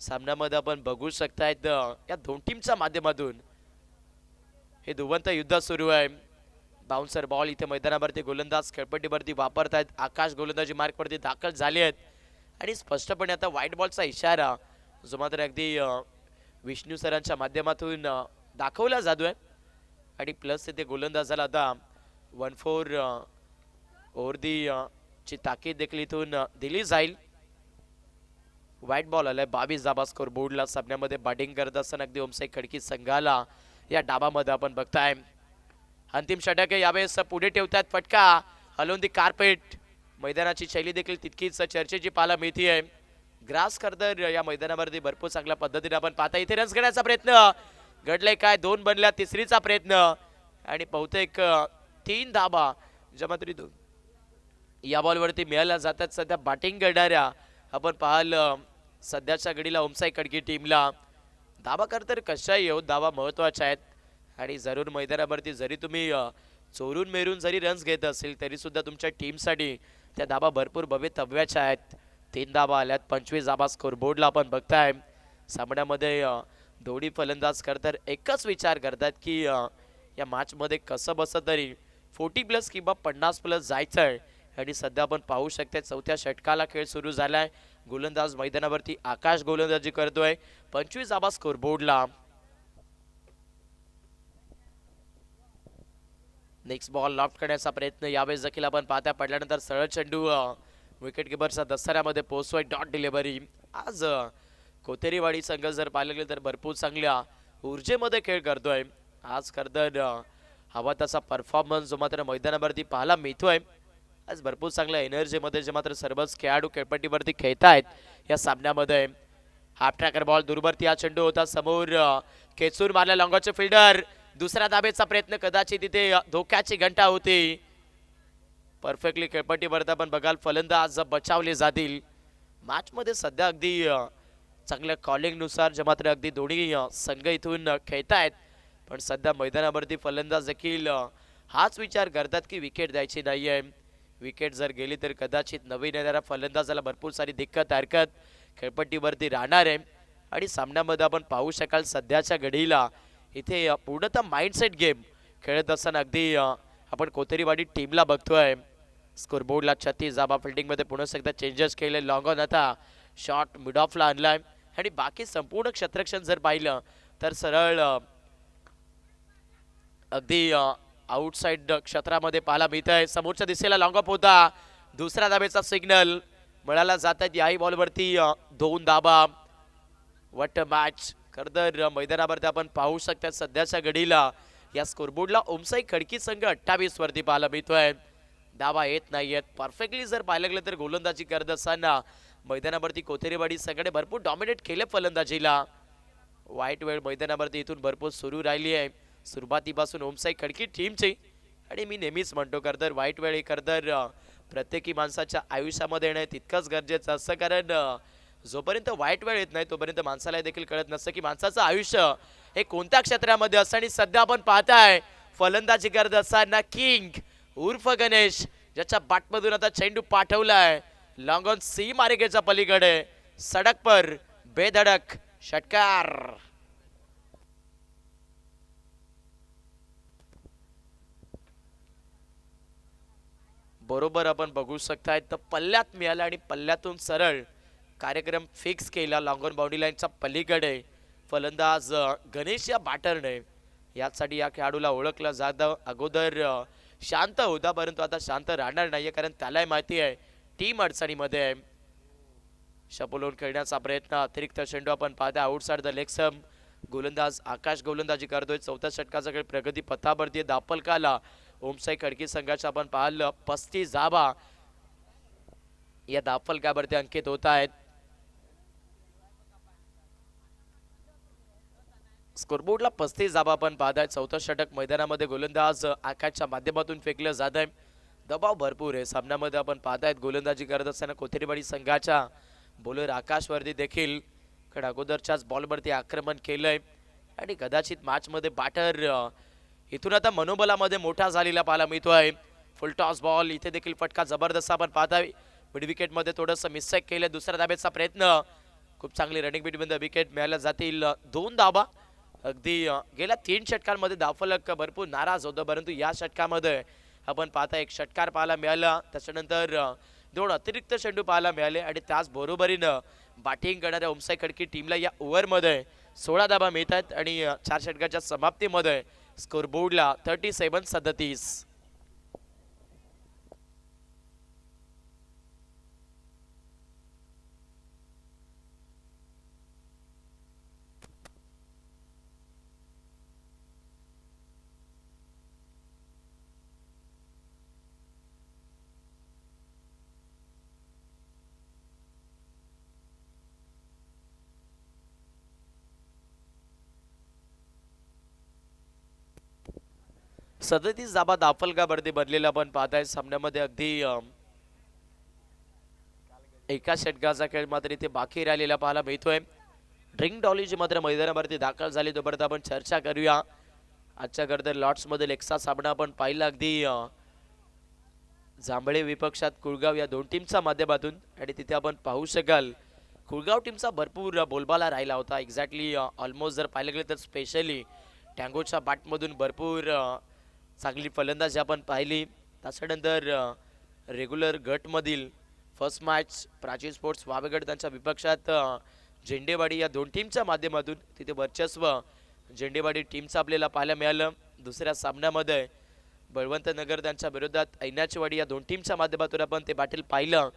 सामन्यामध्ये आपण बघू शकतायत या दोन टीमच्या माध्यमातून हे दुवंत युद्ध सुरू आहे. बाउन्सर बॉल इथे मैदानावरती गोलंदाज खेळपट्टीवरती वापरतायत. आकाश गोलंदाजी मार्कवरती दाखल झाले आहेत आणि स्पष्टपणे आता व्हाईट बॉलचा इशारा जो मात्र अगदी विष्णू सरांच्या माध्यमातून दाखवला जातोय आणि प्लस इथे गोलंदाजाला आता 1-4 ओव्हर दी ची ताकीद देखील इथून दिली जाईल. व्हाईट बॉल आलाय 22 धाबा स्कोर बोर्डला. सामन्यामध्ये बॅटिंग करत असताना अगदी ओमसाई खडकी संघाला या डाबामध्ये आपण बघताय. अंतिम षटक यावेळेस पुढे ठेवतात फटका हलवून दी कार्पेट. मैदानाची शैली देखील तितकीच चर्चेची पाहायला मिळते. ग्रास खरतर या मैदानावरती भरपूर चांगल्या पद्धतीने आपण पाहता. इथे रन्स घेण्याचा प्रयत्न घडलाय काय 2 बनल्या तिसरीचा प्रयत्न आणि बहुतेक 3 धाबा ज्या मात्र या बॉलवरती मिळाल्या जातात. सध्या बॅटिंग करणाऱ्या आपण पाहाल सध्याच्या घडीला ओमसाई खडकी टीमला धाबा खरतर कशाही येऊ धाबा महत्वाच्या आहेत आणि जरूर मैदानावरती जरी तुम्ही चोरून मेरून जरी रन्स घेत असेल तरी सुद्धा तुमच्या टीमसाठी त्या धाबा भरपूर भवितव्याच्या आहेत. 3 धाबा आल्यात 25 धाबा स्कोर बोर्डला आपण बघताय. सामन्यामध्ये दोन्ही फलंदाज खरतर एकच विचार करतात की या मॅचमध्ये कसं बसं तरी 40+ किंवा 50+ जायचं आहे आणि सध्या आपण पाहू शकता 4थ्या षटकाला खेळ सुरू झालाय. गोलंदाज मैदानावरती आकाश गोलंदाजी करतोय 25 धाबा स्कोर बोर्डला. नेक्स्ट बॉल लॉफ्ट करण्याचा प्रयत्न यावेळेस देखील आपण पाहता पडल्यानंतर सरळ चेंडू विकेट किपरच्या दसऱ्यामध्ये पोहोचतोय. Dot delivery. आज कोथेरेवाडी संघ जर पाहिलं गेलं तर भरपूर चांगल्या ऊर्जेमध्ये खेळ करतोय. आज खरतर हवा तसा परफॉर्मन्स जो मात्र मैदानावरती पाहायला मिळतोय. आज भरपूर चांगल्या एनर्जीमध्ये जे मात्र सर्वच खेळाडू खेळपट्टीवरती खेळतायत या सामन्यामध्ये. हाफ ट्रॅकर बॉल दूरवरती हा चेंडू होता समोर खेचून मारला लॉंगॉचे फिल्डर. दुसऱ्या धाबेचा प्रयत्न कदाचित तिथे धोक्याची घंटा होती. परफेक्टली खेळपट्टीवरती आपण बघाल फलंदाज बचावले जातील. मॅच मध्ये सध्या अगदी चांगल्या कॉलिंग नुसार जे मात्र अगदी दोन्ही संघ इथून खेळतायत पण सध्या मैदानावरती फलंदाज देखील हाच विचार करतात की विकेट द्यायची नाहीये. विकेट जर गेली तर कदाचित नवीन येणाऱ्या फलंदाजाला भरपूर सारी दिक्कत हरकत खेळपट्टीवरती राहणार आहे आणि सामन्यामध्ये आपण पाहू शकाल सध्याच्या घडीला इथे पूर्णतः माइंडसेट गेम खेळत असताना अगदी आपण कोथेरीवाडी टीमला बघतोय. स्कोरबोर्डला 36 धाबा, फिल्डिंगमध्ये पुन्हा एकदा चेंजेस केले. लॉंग ऑन आता शॉट मिड ऑफला आणलाय आणि बाकी संपूर्ण क्षेत्ररक्षण जर पाहिलं तर सरळ अगदी आउटसाइड क्षेत्रामध्ये पाहायला मिळत आहे. समोरच्या दिशेला लॉंग ऑफ होता, दुसऱ्या धाबेचा सिग्नल मिळाला जात आहे. याही बॉलवरती 2 धाबा. वट मॅच खरंतर मैदानावरती आपण पाहू शकता सध्याच्या घडीला या स्कोरबोर्डला ओमसाई खडकी संघ 28 वरती पाहायला मिळतोय. धाबा येत नाहीयेत. परफेक्टली जर पाहायला गेलं तर गोलंदाजी करत असताना मैदानावरती कोथेरीवाडी संघाने भरपूर डॉमिनेट केले फलंदाजीला. वाईट वेळ मैदानावरती इथून भरपूर सुरू राहिली आहे सुरुवातीपासून ओमसाई खडकी टीमची. आणि मी नेहमीच म्हणतो खरंतर वाईट वेळ खरंतर प्रत्येकी माणसाच्या आयुष्यामध्ये येणं तितकंच गरजेचं असतं, कारण जोपर्यंत वाईट वेळ येत नाही तोपर्यंत माणसाला देखील कळत नसतं की माणसाचं आयुष्य हे कोणत्या क्षेत्रामध्ये असतं. आणि सध्या आपण पाहताय फलंदाजी करत असताना किंग उर्फ गणेश ज्याच्या बॅटमधून आता चेंडू पाठवलाय लॉंग ऑन सी मार्गेच्या पलीकडे, सडक पर बेधडक षटकार. बरोबर आपण बघू शकताय तर पल्ल्यात मिळाला आणि पल्ल्यातून सरळ कार्यक्रम फिक्स केला लॉंग ऑन बाउंड्री लाईनच्या पलीकडे. फलंदाज गणेश या बॅटरने यासाठी या खेळाडूला ओळखलं जातं. अगोदर शांत होता परंतु आता शांत राहणार नाहीये, कारण त्यालाही माहिती आहे टीम अडचणीमध्ये आहे. शपोलोन खेळण्याचा प्रयत्न, अतिरिक्त चेंडू आपण पाहता आउटसाइड द लेग स्टंप. गोलंदाज आकाश गोलंदाजी करतोय. चौथ्या षटकाचा खेळ प्रगती पथावरती दापलकाला ओमसाई खडकी संघाचं आपण पाहिलं 35 धाबा या दापलकावरती अंकित होत आहेत. स्कोरबोर्डला 35 धाबा आपण पाहताय. चौथं षटक मैदानामध्ये गोलंदाज आकाशच्या माध्यमातून फेकलं जात आहे. दबाव भरपूर आहे सामन्यामध्ये आपण पाहतायत. गोलंदाजी करत असताना कोथेरीवाडी संघाच्या बॉलर आकाशवरती देखील कारण अगोदरच्याच बॉलवरती आक्रमण केलंय आणि कदाचित मॅचमध्ये बॅटर इथून आता मनोबलामध्ये मोठा झालेला पाहायला मिळतोय. फुल टॉस बॉल इथे देखील फटका जबरदस्त आपण पाहताय. मिड विकेटमध्ये थोडंसं मिस्टेक केलं. दुसऱ्या धाब्याचा प्रयत्न, खूप चांगली रनिंग बिटवीन द विकेट मिळायला जातील 2 धाबा. अगदी गेल्या 3 षटकांमध्ये धावफलक भरपूर नाराज होतं, परंतु या षटकामध्ये आपण पाहता एक षटकार पाहायला मिळाला. त्याच्यानंतर 2 अतिरिक्त चेंडू पाहायला मिळाले आणि त्याच बरोबरीनं बॅटिंग करणाऱ्या ओमसाई खडकी टीमला या ओव्हरमध्ये 16 धाबा मिळतात आणि 4 षटकाच्या समाप्तीमध्ये स्कोरबोर्डला 37-37. सदतीस धाबा दाफलकावरती बनलेला आपण पाहताय सामन्यामध्ये. अगदी एका षटकाचा खेळ मात्र इथे बाकी राहिलेला पाहायला मिळतोय. ड्रिंक डॉलीजी मात्र मैदानावरती दाखल झाली. तोपर्यंत आपण चर्चा करूया आजच्या गरदर लॉट्स मध्ये लेक्सा सामना आपण पाहिला अगदी जांभळे विपक्षात कुळगाव या 2 टीमच्या माध्यमातून. आणि तिथे आपण पाहू शकाल कुळगाव टीमचा भरपूर बोलबाला राहिला होता. एक्झॅक्टली ऑलमोस्ट जर पाहिलं गेलं तर स्पेशली टँगोच्या बॅटमधून भरपूर चांगली फलंदाजी आपण पाहिली. त्याच्यानंतर रेग्युलर गटमधील फर्स्ट मॅच प्राचीन स्पोर्ट्स वावेगड त्यांच्या विपक्षात झेंडेवाडी या 2 टीमच्या माध्यमातून तिथे वर्चस्व झेंडेवाडी टीमचं आपल्याला पाहायला मिळालं. दुसऱ्या सामन्यामध्ये बळवंत नगर त्यांच्या विरोधात ऐनाचीवाडी या 2 टीमच्या माध्यमातून आपण ते बॅटल पाहिलं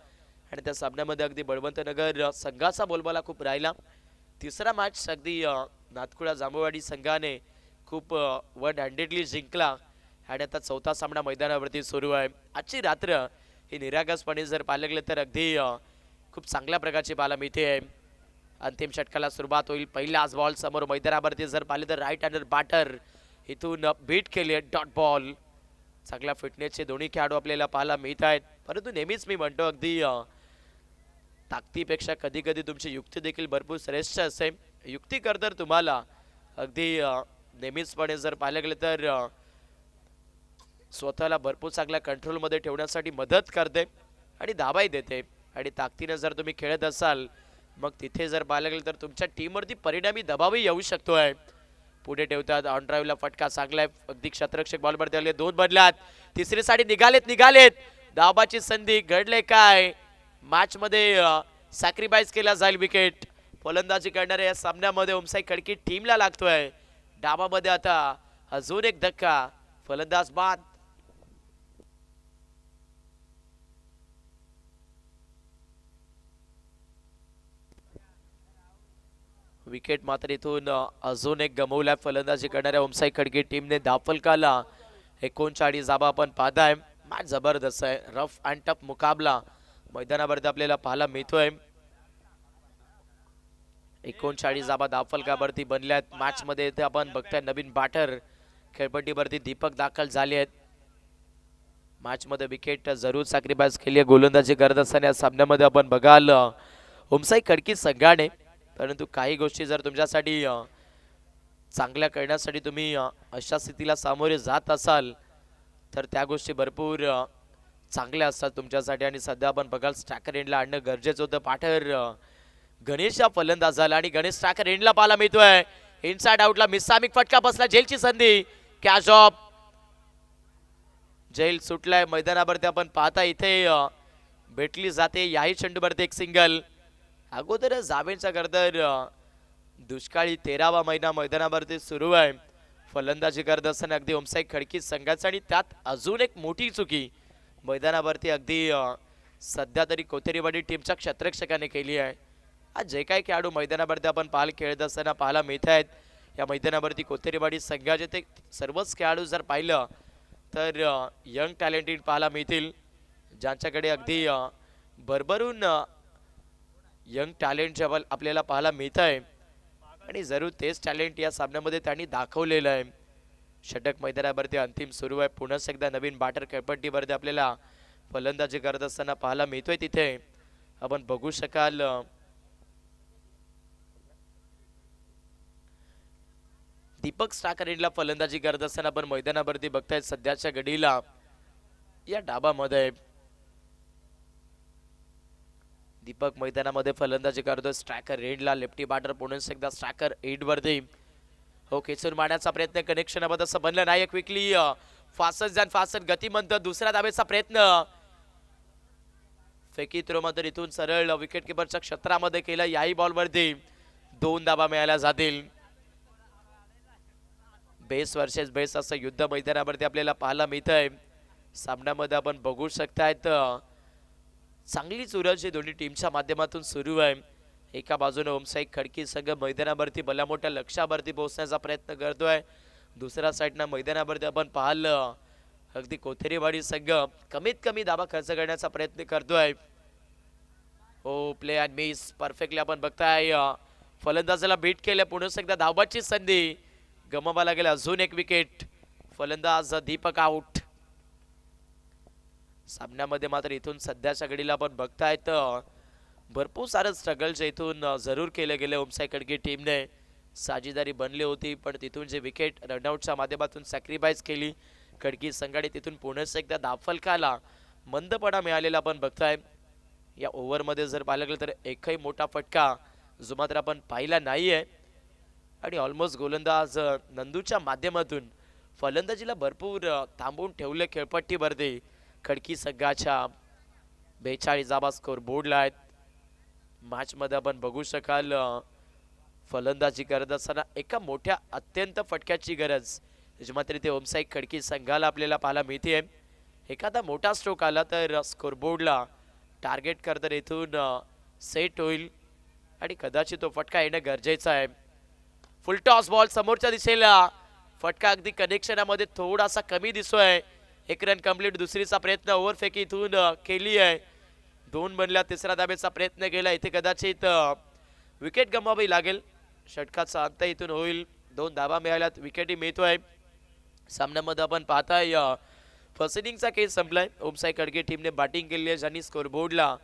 आणि त्या सामन्यामध्ये अगदी बळवंत नगर संघाचा बोलबाला खूप राहिला. तिसरा मॅच अगदी नातकुळा जांभूवाडी संघाने खूप वन हँडेडली जिंकला आणि आता चौथा सामना मैदानावरती सुरू आहे. आजची रात्र ही निरागसपणे जर पाहिलं गेलं तर अगदी खूप चांगल्या प्रकारची पाहायला मिळते आहे. अंतिम षटकाला सुरुवात होईल. पहिलाच बॉल समोर मैदानावरती जर पाहिले तर राईट हँडर बॅटर इथून बीट केली डॉट बॉल. चांगल्या फिटनेसचे दोन्ही खेळाडू आपल्याला पाहायला मिळत आहेत, परंतु नेहमीच मी म्हणतो अगदी ताकदीपेक्षा कधी कधी तुमची युक्ती देखील भरपूर श्रेष्ठ असते. युक्ती कर तर तुम्हाला अगदी नेहमीचपणे जर पाहिलं गेलं तर स्वतःला भरपूर चांगल्या कंट्रोलमध्ये ठेवण्यासाठी मदत करते आणि धाबाही देते. आणि ताकदीने जर तुम्ही खेळत असाल मग तिथे जर पाहायला गेलं तर तुमच्या टीमवरती परिणामी दबावही येऊ शकतोय. पुढे ठेवतात ऑन ड्राईव्हला फटका चांगलाय अगदी क्षेत्ररक्षक बॉलवरती आले दोन बदलात तिसरी साडी निघालेत धावाची संधी घडले काय मॅच मध्ये सॅक्रिफाईस केला जाईल विकेट फलंदाजी करणाऱ्या या सामन्यामध्ये ओमसाई खडकी टीमला लागतोय डावामध्ये आता अजून एक धक्का फलंदाज बाद विकेट मात्र इथून अजून एक गमवलाय फलंदाजी करणाऱ्या ओमसाई खडकी टीमने धावफलकाला 39 धावा आपण पाहताय मॅच जबरदस्त आहे रफ अँड टफ मुकाबला मैदानावरती आपल्याला पाहायला मिळतोय 39 धावा धावफलकावरती बनल्यात मॅच मध्ये इथे आपण बघताय नवीन बॅटर खेळपट्टीवरती दीपक दाखल झाले आहेत मॅच मध्ये विकेट जरूर सॅक्रिफाईस केली आहे गोलंदाजी करत असताना या सामन्यामध्ये आपण बघाल ओमसाई खडकी संघाने परंतु काही गोष्टी जर तुमच्यासाठी चांगल्या करण्यासाठी तुम्ही अशा स्थितीला सामोरे जात असाल तर त्या गोष्टी भरपूर चांगल्या असतात तुमच्यासाठी आणि सध्या आपण बघाल स्ट्रायकर एंडला आणणं गरजेचं होतं पाठर गणेश या फलंदाजाला आणि गणेश स्ट्रायकर एंडला पाहायला मिळतोय इनसाइड आउटला मिसामिक फटका बसला जेलची संधी कॅच ऑफ जेल सुटलाय मैदानावरती आपण पाहता इथे भेटली जाते याही चेंडूवरती एक सिंगल अगोदर जावेंचा गर्दर दुष्काळी 13वा महिना मैदानावरती सुरू आहे फलंदाजी करत असताना अगदी ओमसाई खडकी संघाचा आणि त्यात अजून एक मोठी चुकी मैदानावरती अगदी सध्या तरी कोथेरीवाडी टीमच्या क्षेत्ररक्षकाने केली आहे आज जे काही खेळाडू मैदानावरती आपण खेळत असताना पाहायला मिळत आहेत या मैदानावरती कोथेरीवाडी संघाचे ते सर्वच खेळाडू जर पाहिलं तर यंग टॅलेंटेड पाहायला मिळतील ज्यांच्याकडे अगदी भरभरून यंग टॅलेंट जेव्हा आपल्याला पाहायला मिळत आहे आणि जरूर तेच टॅलेंट या सामन्यामध्ये त्यांनी दाखवलेलं आहे षटक मैदानावरती अंतिम सुरू आहे पुन्हा एकदा नवीन बॅटर खेळपट्टीवरती आपल्याला फलंदाजी करत असताना पाहायला मिळतोय तिथे आपण बघू शकाल दीपक स्ट्रायकर फलंदाजी करत असताना आपण मैदानावरती बघताय सध्याच्या घडीला या डाबामध्ये दीपक मैदानामध्ये फलंदाजी करतोय स्ट्रायकर एंडला लेफ्टी बॅटर पुन्हा एकदा स्ट्रायकर एंड वरती हो खेचून मारण्याचा प्रयत्न कनेक्शन असं बनलं नाही क्विकली फास्ट गतिमंत दुसऱ्या धावेचा प्रयत्न फेकी थ्रो मात्र इथून सरळ विकेट किपरच्या क्षेत्रामध्ये केला याही बॉलवरती 2 धावा मिळाल्या जातील बेस वर्सेस बेस असं युद्ध मैदानावरती आपल्याला पाहायला मिळतंय सामन्यामध्ये आपण बघू शकतायत चांगली चुरस दोन्ही टीमच्या माध्यमातून सुरू आहे एका बाजूने ओमसाई खडकी संघ मैदानावरती भल्या मोठ्या लक्ष्यावरती पोहोचण्याचा प्रयत्न करतोय दुसऱ्या साईडनं मैदानावरती आपण पाहिलं अगदी कोथेरीवाडी संघ कमीत कमी धावा खर्च करण्याचा प्रयत्न करतोय हो प्ले अँड मिस परफेक्टली आपण बघताय फलंदाजाला बीट केलं पुन्हा एकदा धावाची संधी गमवायला लागेल अजून एक विकेट फलंदाज दीपक आउट सामन्यामध्ये मात्र इथून सध्याच्या घडीला आपण बघतायत भरपूर सारं स्ट्रगल्स इथून जरूर केले गेले ओमसाई खडकी टीमने साजेदारी बनली होती पण तिथून जे विकेट रनआउटच्या माध्यमातून सॅक्रिफाईस केली खडकी संघाने तिथून पुन्हा एकदा धावफलकाला मंदपणा मिळालेला आपण बघताय या ओव्हरमध्ये जर पाहिलं गेलं तर एकही मोठा फटका जो मात्र आपण पाहिला नाहीये आणि ऑलमोस्ट गोलंदाज नंदूच्या माध्यमातून फलंदाजीला भरपूर थांबवून ठेवले खेळपट्टीवरती खडकी संघाच्या 42 धावा स्कोर बोर्डला आहेत मॅच मध्ये आपण बघू शकाल फलंदाजी करत असताना एका मोठ्या अत्यंत फटक्याची गरज मात्र ते ओमसाई खडकी संघाला आपल्याला पाहायला मिळते एखादा मोठा स्ट्रोक आला तर स्कोर बोर्डला टार्गेट करता इथून सेट होईल आणि कदाचित तो फटका येणं गरजेचं आहे फुल टॉस बॉल समोरच्या दिशेला फटका अगदी कनेक्शनामध्ये थोडासा कमी दिसतोय एक रन कंप्लीट दुसरीचा प्रयत्न ओव्हरफेक इथून केली आहे 2 बनल्या तिसऱ्या धाब्याचा प्रयत्न केला इथे कदाचित विकेट गमवावी लागेल षटकाचा अंत इथून होईल 2 धावा मिळाल्यात विकेटही मिळतोय सामन्यामध्ये आपण पाहताय फर्स्ट इनिंगचा खेळ संपलाय ओमसाई खडकी टीमने बॅटिंग केली आहे ज्यांनी स्कोर बोर्डला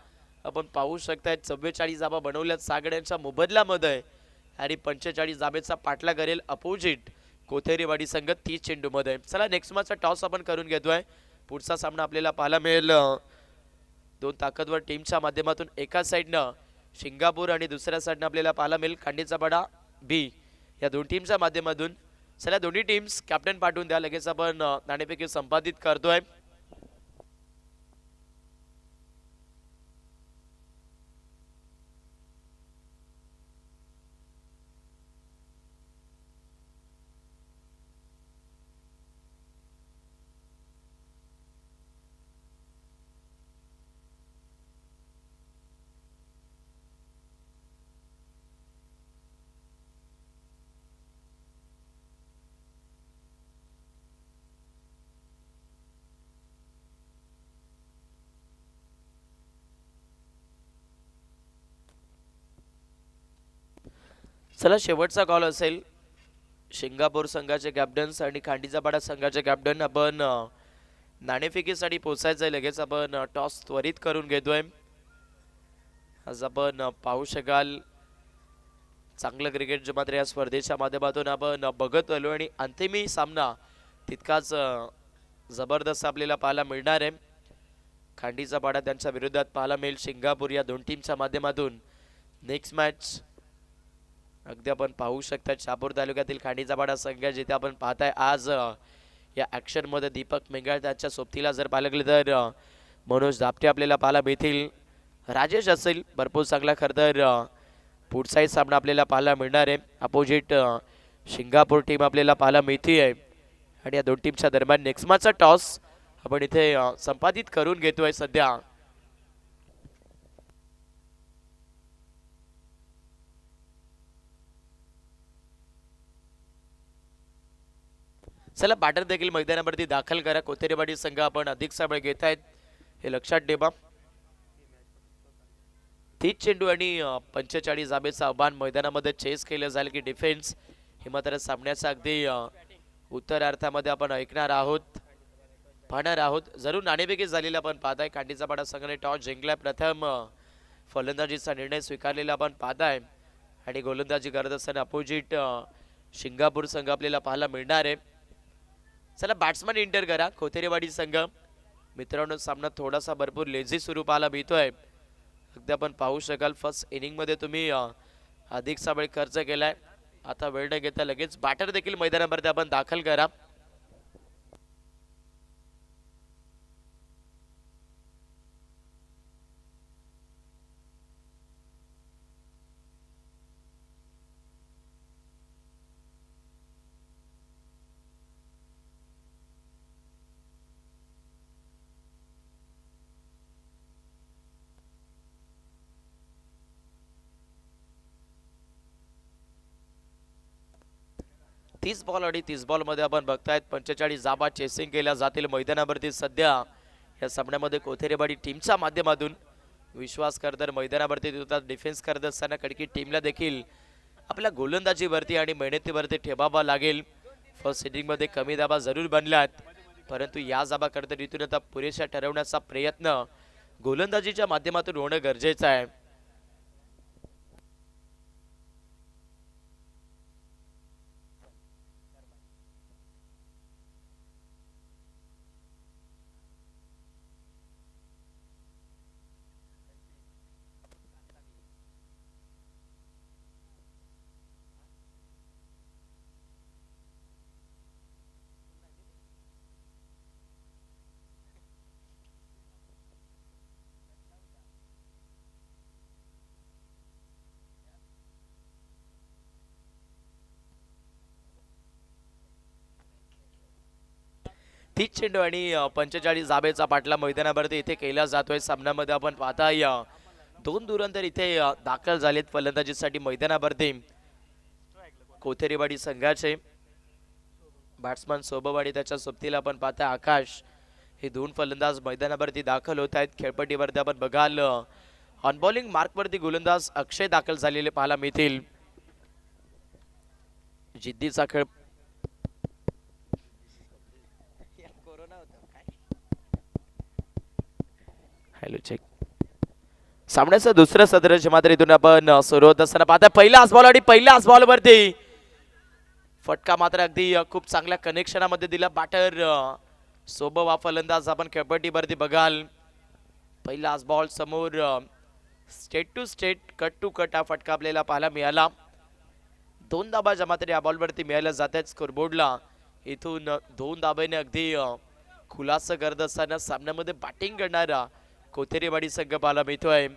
आपण पाहू शकताय 44 धावा बनवल्यात सागड्यांच्या मोबदल्यामध्ये आणि 45 धाब्याचा पाठला करेल अपोजिट कोथेरीवाडी संघ 30 चेंडूमध्ये चला नेक्स्ट मॅचचा टॉस आपण करून घेतोय पुढचा सामना आपल्याला पाहायला मिळेल 2 ताकदवर टीमच्या माध्यमातून एका साइडनं सिंगापूर आणि दुसऱ्या साईडने आपल्याला पाहायला मिळेल खांडीचा पाडा बी या दोन टीमच्या माध्यमातून. चला दोन्ही टीम्स कॅप्टन पाठवून द्या, लगेच आपण नाणेफेकी संपादित करतोय. चला शेवटचा कॉल असेल. सिंगापूर संघाचे कॅप्टन्स आणि खांडीचा पाडा संघाचे कॅप्टन आपण नाणेफेकीसाठी पोचायचं आहे. लगेच आपण टॉस त्वरित करून घेतोय. आज आपण पाहू शकाल चांगलं क्रिकेट जे मात्र या स्पर्धेच्या माध्यमातून आपण बघत आलो आणि अंतिमी सामना तितकाच जबरदस्त आपल्याला पाहायला मिळणार आहे. खांडीचा पाडा त्यांच्या विरोधात पाहायला मिळेल सिंगापूर या दोन टीमच्या माध्यमातून नेक्स्ट मॅच. अगदी आपण पाहू शकता शहापूर तालुक्यातील खांडीचा पाडा संघ जिथे आपण पाहताय आज या ॲक्शन मध्ये दीपक मेंगाळ त्यांच्या सोबतीला जर पाहिलं तर मनोज धापटे आपल्याला पाहायला मिळतील. राजेश असेल भरपूर चांगला खरं तर पुढचाही सामना आपल्याला पाहायला मिळणार आहे. अपोजिट सिंगापूर टीम आपल्याला पाहायला मिळते आहे आणि या दोन टीमच्या दरम्यान नेक्स्ट मॅचचा टॉस आपण इथे संपादित करून घेतोय सध्या. चला बॅटर देखील मैदानावरती दाखल करा. कोथेरेवाडी संघ आपण अधिक साबळ घेत आहेत हे लक्षात ठेवा. 30 चेंडू आणि 45 धाबेचं आव्हान मैदानामध्ये चेस केलं जाईल की डिफेन्स हे मात्र सामन्याचा अगदी उत्तरार्धामध्ये आपण ऐकणार आहोत पाहणार आहोत. जरूर नाणेफेकी झालेला आपण पाहताय. खांडीचा पाडा संघाने टॉस जिंकलाय. प्रथम फलंदाजीचा निर्णय स्वीकारलेला आपण पाहताय आणि गोलंदाजी करत असताना अपोजिट सिंगापूर संघ आपल्याला पाहायला मिळणार आहे. चला बॅट्समन एंटर करा. कोथेरेवाडी संघ मित्रांनो सामना थोडासा भरपूर लेझी सुरू पाहायला मिळतोय. अगदी आपण पाहू शकाल फर्स्ट इनिंग मध्ये तुम्ही अधिकचा वेळ खर्च केलाय. आता वेळ न घेता लगेच बॅटर देखील मैदानावरती आपण दाखल करा. तीस बॉल आणि 30 बॉल मध्ये आपण बघतायत 45 धाबा चेसिंग केल्या जातील मैदानावरती. सध्या या सामन्यामध्ये कोथेरेवाडी टीमच्या माध्यमातून विश्वास करतर मैदानावरती डिफेन्स करत असताना कडकी टीमला देखील आपल्या गोलंदाजीवरती आणि मेहनतीवरती ठेवावा लागेल. फर्स्ट इनिंग मध्ये कमी धाबा जरूर बनल्यात परंतु या धाबा करता रीतीने आता पुरेशा ठरवण्याचा प्रयत्न गोलंदाजीच्या माध्यमातून होणं गरजेचं आहे. तीस चेंडू आणि 45 धाबेचा पाठला मैदानावरती इथे केला जातोय. सामन्यामध्ये आपण पाहताय दोन धुरंधर इथे दाखल झालेत फलंदाजीसाठी मैदानावरती. कोथेरेवाडी संघाचे बॅट्समन सोबवाडी त्याच्या सोबतीला आपण पाहताय आकाश हे दोन फलंदाज मैदानावरती दाखल होत आहेत. खेळपट्टीवरती आपण बघाल ऑन बॉलिंग मार्कवरती गोलंदाज अक्षय दाखल झालेले पाहायला मिळतील. जिद्दीचा खेळ हॅलो चेक सामन्याचं दुसरं सदस्य मात्र इथून आपण सुरू होत असताना पाहता पहिला बॉल आणि पहिल्या बॉल वरती फटका मात्र अगदी खूप चांगल्या कनेक्शनामध्ये दिला. बॅटर सोबवा फलंदाज आपण खेळपट्टीवरती बघाल. पहिला बॉल समोर straight to straight, cut to cut हा फटका आपल्याला पाहायला मिळाला. 2 धाबा जमा तरी या बॉलवरती मिळायला जात आहेत स्कोरबोर्डला. इथून 2 धाब्याने अगदी खुलासा करत असताना सामन्यामध्ये बॅटिंग करणारा कोथेरीवाडी संघ पाहायला मिळतोय.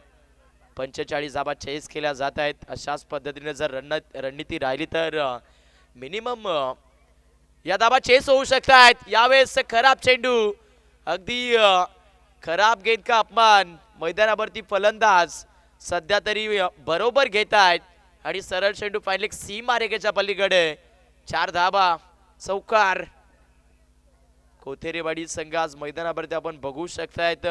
45 धाबा चेस केल्या जात आहेत. अशाच पद्धतीने जर रणनीती राहिली तर मिनिमम या धाबा चेस होऊ शकतात. यावेळेस खराब चेंडू, अगदी खराब गेंद का अपमान. मैदानावरती फलंदाज सध्या तरी बरोबर घेत आहेत आणि सरळ चेंडू फायनली सीमा रेषेच्या पलीकडे. 4 धाबा, चौकार. कोथेरीवाडी संघ आज मैदानावरती आपण बघू शकतायत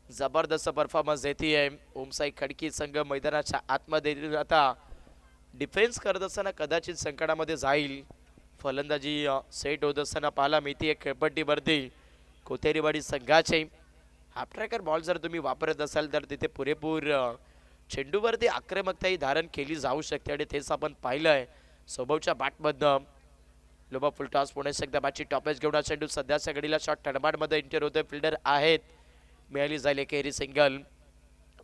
जबरदस्त परफॉर्मन्स देते. ओमसाई खडकी संघ मैदानाच्या आतमध्ये आता डिफेन्स करत असताना कदाचित संकटामध्ये जाईल. फलंदाजी सेट होत असताना पाहायला मिळते खेळपट्टीवरती कोथेरीवाडी संघाचे. हाफ ट्रॅकर बॉल जर तुम्ही वापरत असाल तर तिथे पुरेपूर चेंडूवरती आक्रमकताही धारण केली जाऊ शकते आणि तेच आपण पाहिलंय सोबतच्या बॅटमधनं. लोबा फुलटॉस पुणे एकदा बॅटची टॉपेज घेऊन चेंडू सध्याच्या घडीला शॉट टर्नबारमध्ये एंटर होतोय. फिल्डर आहेत, मिळाली जाईल एकेरी सिंगल.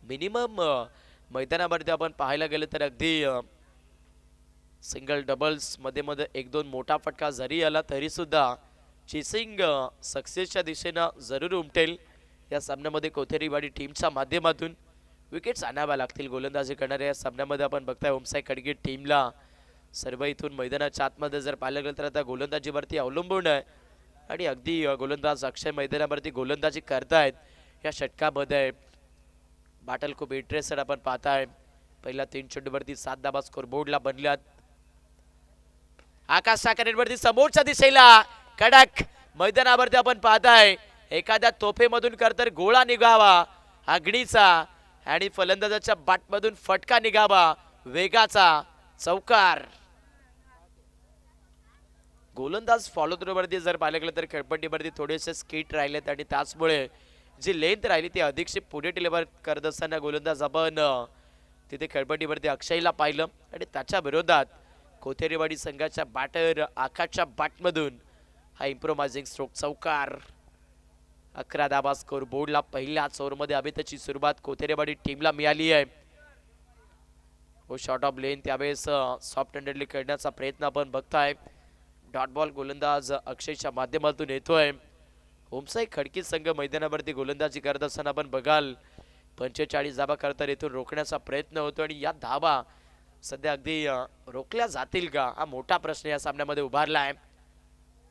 मिनिमम मैदानावरती आपण पाहायला गेलं तर अगदी सिंगल डबल्स मध्ये मध्ये 1-2 मोठा फटका जरी आला तरी सुद्धा चेसिंग सक्सेसच्या दिशेनं जरूर उमटेल. या सामन्यामध्ये कोथेरीवाडी टीमच्या माध्यमातून विकेट्स आणाव्या लागतील. गोलंदाजी करणाऱ्या या सामन्यामध्ये आपण बघताय ओमसाई खडकी टीमला सर्व इथून मैदानाच्या आतमध्ये जर पाहिलं गेलं तर आता गोलंदाजीवरती अवलंबून आहे आणि अगदी गोलंदाज अक्षय मैदानावरती गोलंदाजी करतायत. या षटकामध्ये बॅटल खूप इंटरेस्टेड आपण पाहताय. पहिल्या 3 चेंडूवरती 7 धाबा स्कोरबोर्डला बनल्यात. आकाश साकरेवरती समोरच्या दिशेला कडक मैदानावरती आपण पाहताय एखाद्या तोफेमधून तर गोळा निघावा आगडीचा आणि फलंदाजाच्या बॅटमधून फटका निघावा वेगाचा. चौकार. गोलंदाज फॉलो थ्रोवरती जर पाहिलं गेलं तर खेळपट्टीवरती थोडेसे स्किट राहिलेत आणि त्याचमुळे जी लेंथ राहिली ती अधिकशी पुढे डिलिव्हर करत असताना गोलंदाज आपण तिथे खेळपट्टीवरती अक्षयला पाहिलं आणि त्याच्या विरोधात कोथेरीवाडी संघाच्या बॅटर आकाशच्या बॅटमधून हा इम्प्रोमायझिंग स्ट्रोक. चौकार. 11 धाबा स्कोर बोर्डला पहिल्याच ओव्हरमध्ये अभितची सुरुवात कोथेरीवाडी टीमला मिळाली आहे. हो शॉट ऑफ लेन त्यावेळेस सॉफ्ट हँडेडली खेळण्याचा प्रयत्न आपण बघताय. डॉट बॉल गोलंदाज अक्षयच्या माध्यमातून येतोय. ओमसाई खडकी संघ मैदानावरती गोलंदाजी करत असताना आपण बघाल 45 धाबा करता इथून रोखण्याचा प्रयत्न होतो आणि या धाबा सध्या अगदी रोखल्या जातील का हा मोठा प्रश्न या सामन्यामध्ये उभारला आहे.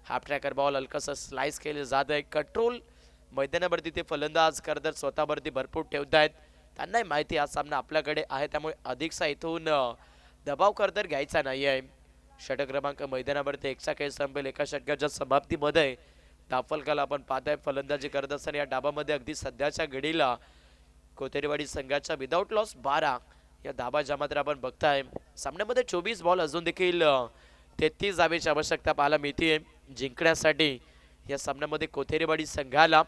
हाफ ट्रॅकर बॉल हलकासा स्लाइस केले जात आहे. कंट्रोल मैदानावरती ते फलंदाज करतात स्वतःवरती भरपूर ठेवत आहेत. त्यांनाही माहिती हा सामना आपल्याकडे आहे त्यामुळे अधिकसा इथून दबाव करतर घ्यायचा नाही आहे. षटक क्रमांक मैदानावरती एकचा खेळ संपेल. एका षटकाच्या समाप्तीमध्ये दाफलकाला आपण पाहताय फलंदाजी करत असताना या डाबामध्ये अगदी सध्याच्या घडीला कोथेरीवाडी संघाच्या विदाउट लॉस 12 या धाबा जमा तर आपण बघताय. सामन्यामध्ये 24 बॉल अजून देखील 33 धाबेची आवश्यकता पाहायला मिळते जिंकण्यासाठी या सामन्यामध्ये कोथेरीवाडी संघाला.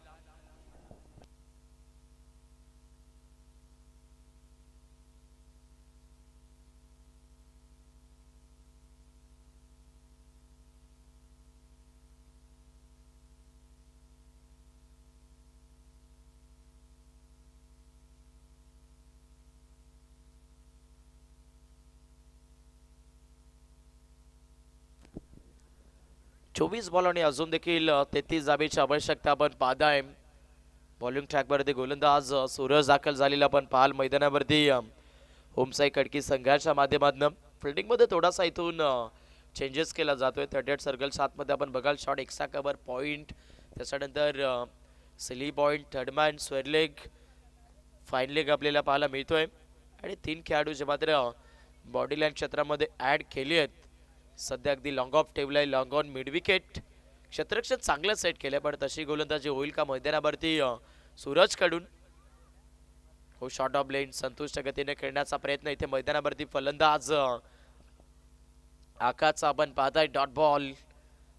चोवीस बॉल आणि अजून देखील 33 धाबेची आवश्यकता आपण पाहताय. बॉलिंग ट्रॅकवरती गोलंदाज सूरज दाखल झालेला आपण पाहाल मैदानावरती ओमसाई खडकी संघाच्या माध्यमातून. फिल्डिंगमध्ये थोडासा इथून चेंजेस केला जातोय. 38 सर्कलच्या आतमध्ये आपण बघाल शॉट एक्स्ट्रा कव्हर पॉईंट त्याच्यानंतर silly point third man square leg fine leg आपल्याला पाहायला मिळतोय आणि 3 खेळाडू जे मात्र बॉडी लाईन क्षेत्रामध्ये ॲड केली आहेत. सध्या अगदी लॉंग ऑफ ठेवलाय. लॉंग ऑन मिड विकेट क्षेत्ररक्षण चांगलं सेट केलंय पण तशी गोलंदाजी होईल का मैदानावरती सूरज कडून. हो शॉट ऑफ लेन संतुष्ट गतीने खेळण्याचा प्रयत्न इथे मैदानावरती फलंदाज आकाशचा आपण पाहताय. डॉट बॉल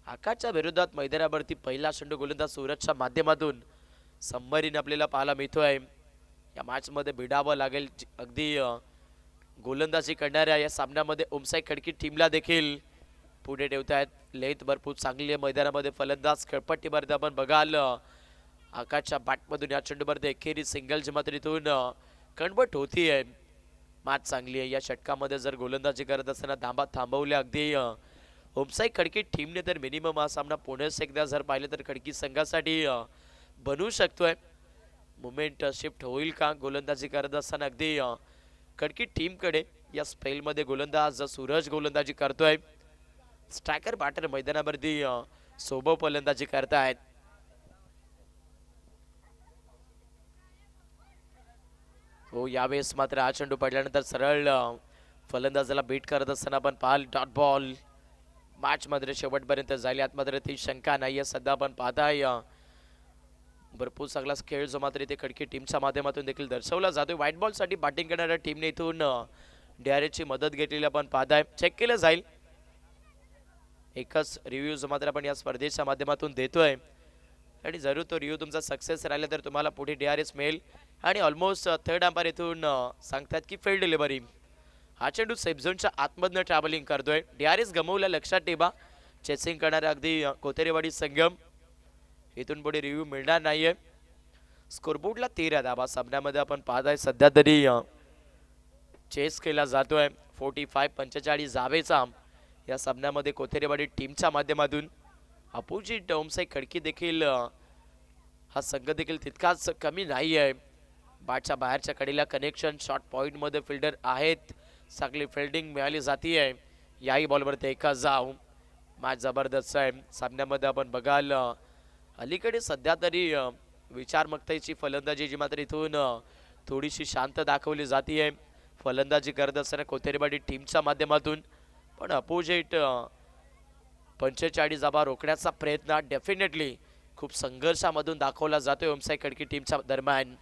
आकाशच्या विरोधात मैदानावरती पहिला चेंडू गोलंदाज सूरजच्या माध्यमातून सबमरीन आपल्याला पाहायला मिळतोय. या मॅच मध्ये भिडावं लागेल. अगदी गोलंदाजी करणाऱ्या या सामन्यामध्ये ओमसाई खडकी टीमला देखील पुढे ठेवतायत. लेंथ भरपूर चांगली आहे मैदानामध्ये. फलंदाज खेळपट्टीवरती आपण बघाल आकाशच्या बॅटमधून या चेंडूमध्ये एकेरी सिंगलची मात्र इथून कन्वर्ट होतीये. मॅच चांगली आहे. या षटकामध्ये जर गोलंदाजी करत असताना धाबा थांबवल्या अगदी होमसाई खडकी टीमने तर मिनिमम हा सामना पुन्हा एकदा जर पाहिलं तर खडकी संघासाठी बनवू शकतोय. मुवमेंट शिफ्ट होईल का गोलंदाजी करत असताना अगदी खडकी टीमकडे. या स्पेलमध्ये गोलंदाज सूरज गोलंदाजी करतोय. स्ट्रायकर बॅटर मैदानावरती सोबत फलंदाजी करतायत. हो यावेळेस मात्र हा चेंडू पडल्यानंतर सरळ फलंदाजाला बीट करत असताना आपण पाहाल डॉट बॉल. मॅच मध्ये शेवटपर्यंत जाईल यात मात्र ती शंका नाहीये. सध्या आपण पाहताय भरपूर चांगला खेळ जो मात्र इथे खडकी टीमच्या माध्यमातून देखील दर्शवला जातोय. व्हाईट बॉल साठी बॅटिंग करणाऱ्या टीमने इथून DRH ची मदत घेतलेली आपण पाहताय. चेक केलं जाईल. एकच रिव्ह्यू जो मात्र आपण या स्पर्धेच्या माध्यमातून देतोय आणि जरूर तो रिव्ह्यू तुमचा सक्सेस राहिला तर तुम्हाला पुढे DRH मिळेल. आणि ऑलमोस्ट थर्ड अंपायर इथून सांगतात की फील्ड डिलिव्हरी. हा चेंडू सेफ झोनच्या आतमधनं ट्रॅव्हलिंग करतोय. DRH गमवल्या लक्षात ठेवा. चेसिंग करणाऱ्या अगदी कोतेरेवाडी संगम इथून पुढे रिव्ह्यू मिळणार नाहीये. स्कोरबोर्डला 13 धाबा सामन्यामध्ये आपण पाहताय. सध्या तरी चेस केला जातोय 45 धावेचा या सामन्यामध्ये कोथेरेवाडी टीमच्या माध्यमातून. अपोजिट होमसाई खडकी देखील हा संघ देखील तितकाच कमी नाही आहे. बॅटच्या बाहेरच्या कडेला कनेक्शन शॉर्ट पॉइंट मध्ये फिल्डर आहेत. चांगली फिल्डिंग मिळाली जातीये. याही बॉलवरती एका जाऊ. मॅच जबरदस्त आहे. सामन्यामध्ये आपण बघाल अलीकडे सध्या तरी विचारमक्तेची फलंदाजी जी मात्र इथून थोडीशी शांत दाखवली जातीये. फलंदाजी करत असताना कोथेरेवाडी टीमच्या माध्यमातून. पण अपोजिट 45 धाबा रोखण्याचा प्रयत्न डेफिनेटली खूप संघर्षामधून दाखवला जातोय होमसाई खडकी टीमच्या दरम्यान.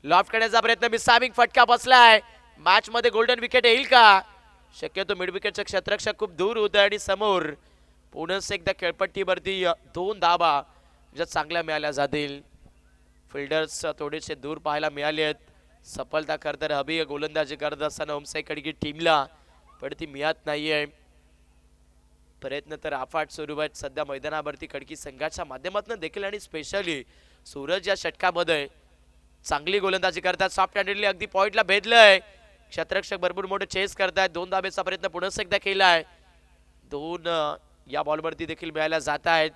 लॉफ्ट करण्याचा प्रयत्न मिसामिंग फटका बसलाय. मॅच मध्ये गोल्डन विकेट येईल का? शक्यतो मिड विकेटचे क्षेत्ररक्षक खूप दूर होत आणि समोर पुन्हा एकदा खेळपट्टीवरती 2 धाबा ज्या चांगल्या मिळाल्या जातील. फिल्डर्स थोडेसे दूर पाहायला मिळाले आहेत. सफलता करतर हवी गोलंदाजी करत असताना होमसाई खडकी टीमला पण ती मिळत नाहीये. प्रयत्न तर अफाट सुरू आहेत सध्या मैदानावरती खडकी संघाच्या माध्यमातून देखील. आणि स्पेशली सूरज या षटकामध्ये चांगली गोलंदाजी करतात. सॉफ्ट हँडेडली अगदी पॉइंटला भेदलंय. क्षेत्ररक्षक भरपूर मोठे चेस करतायत. 2 धाबेचा प्रयत्न पुन्हा एकदा केलाय. 2 या बॉलवरती देखील मिळायला जात आहेत.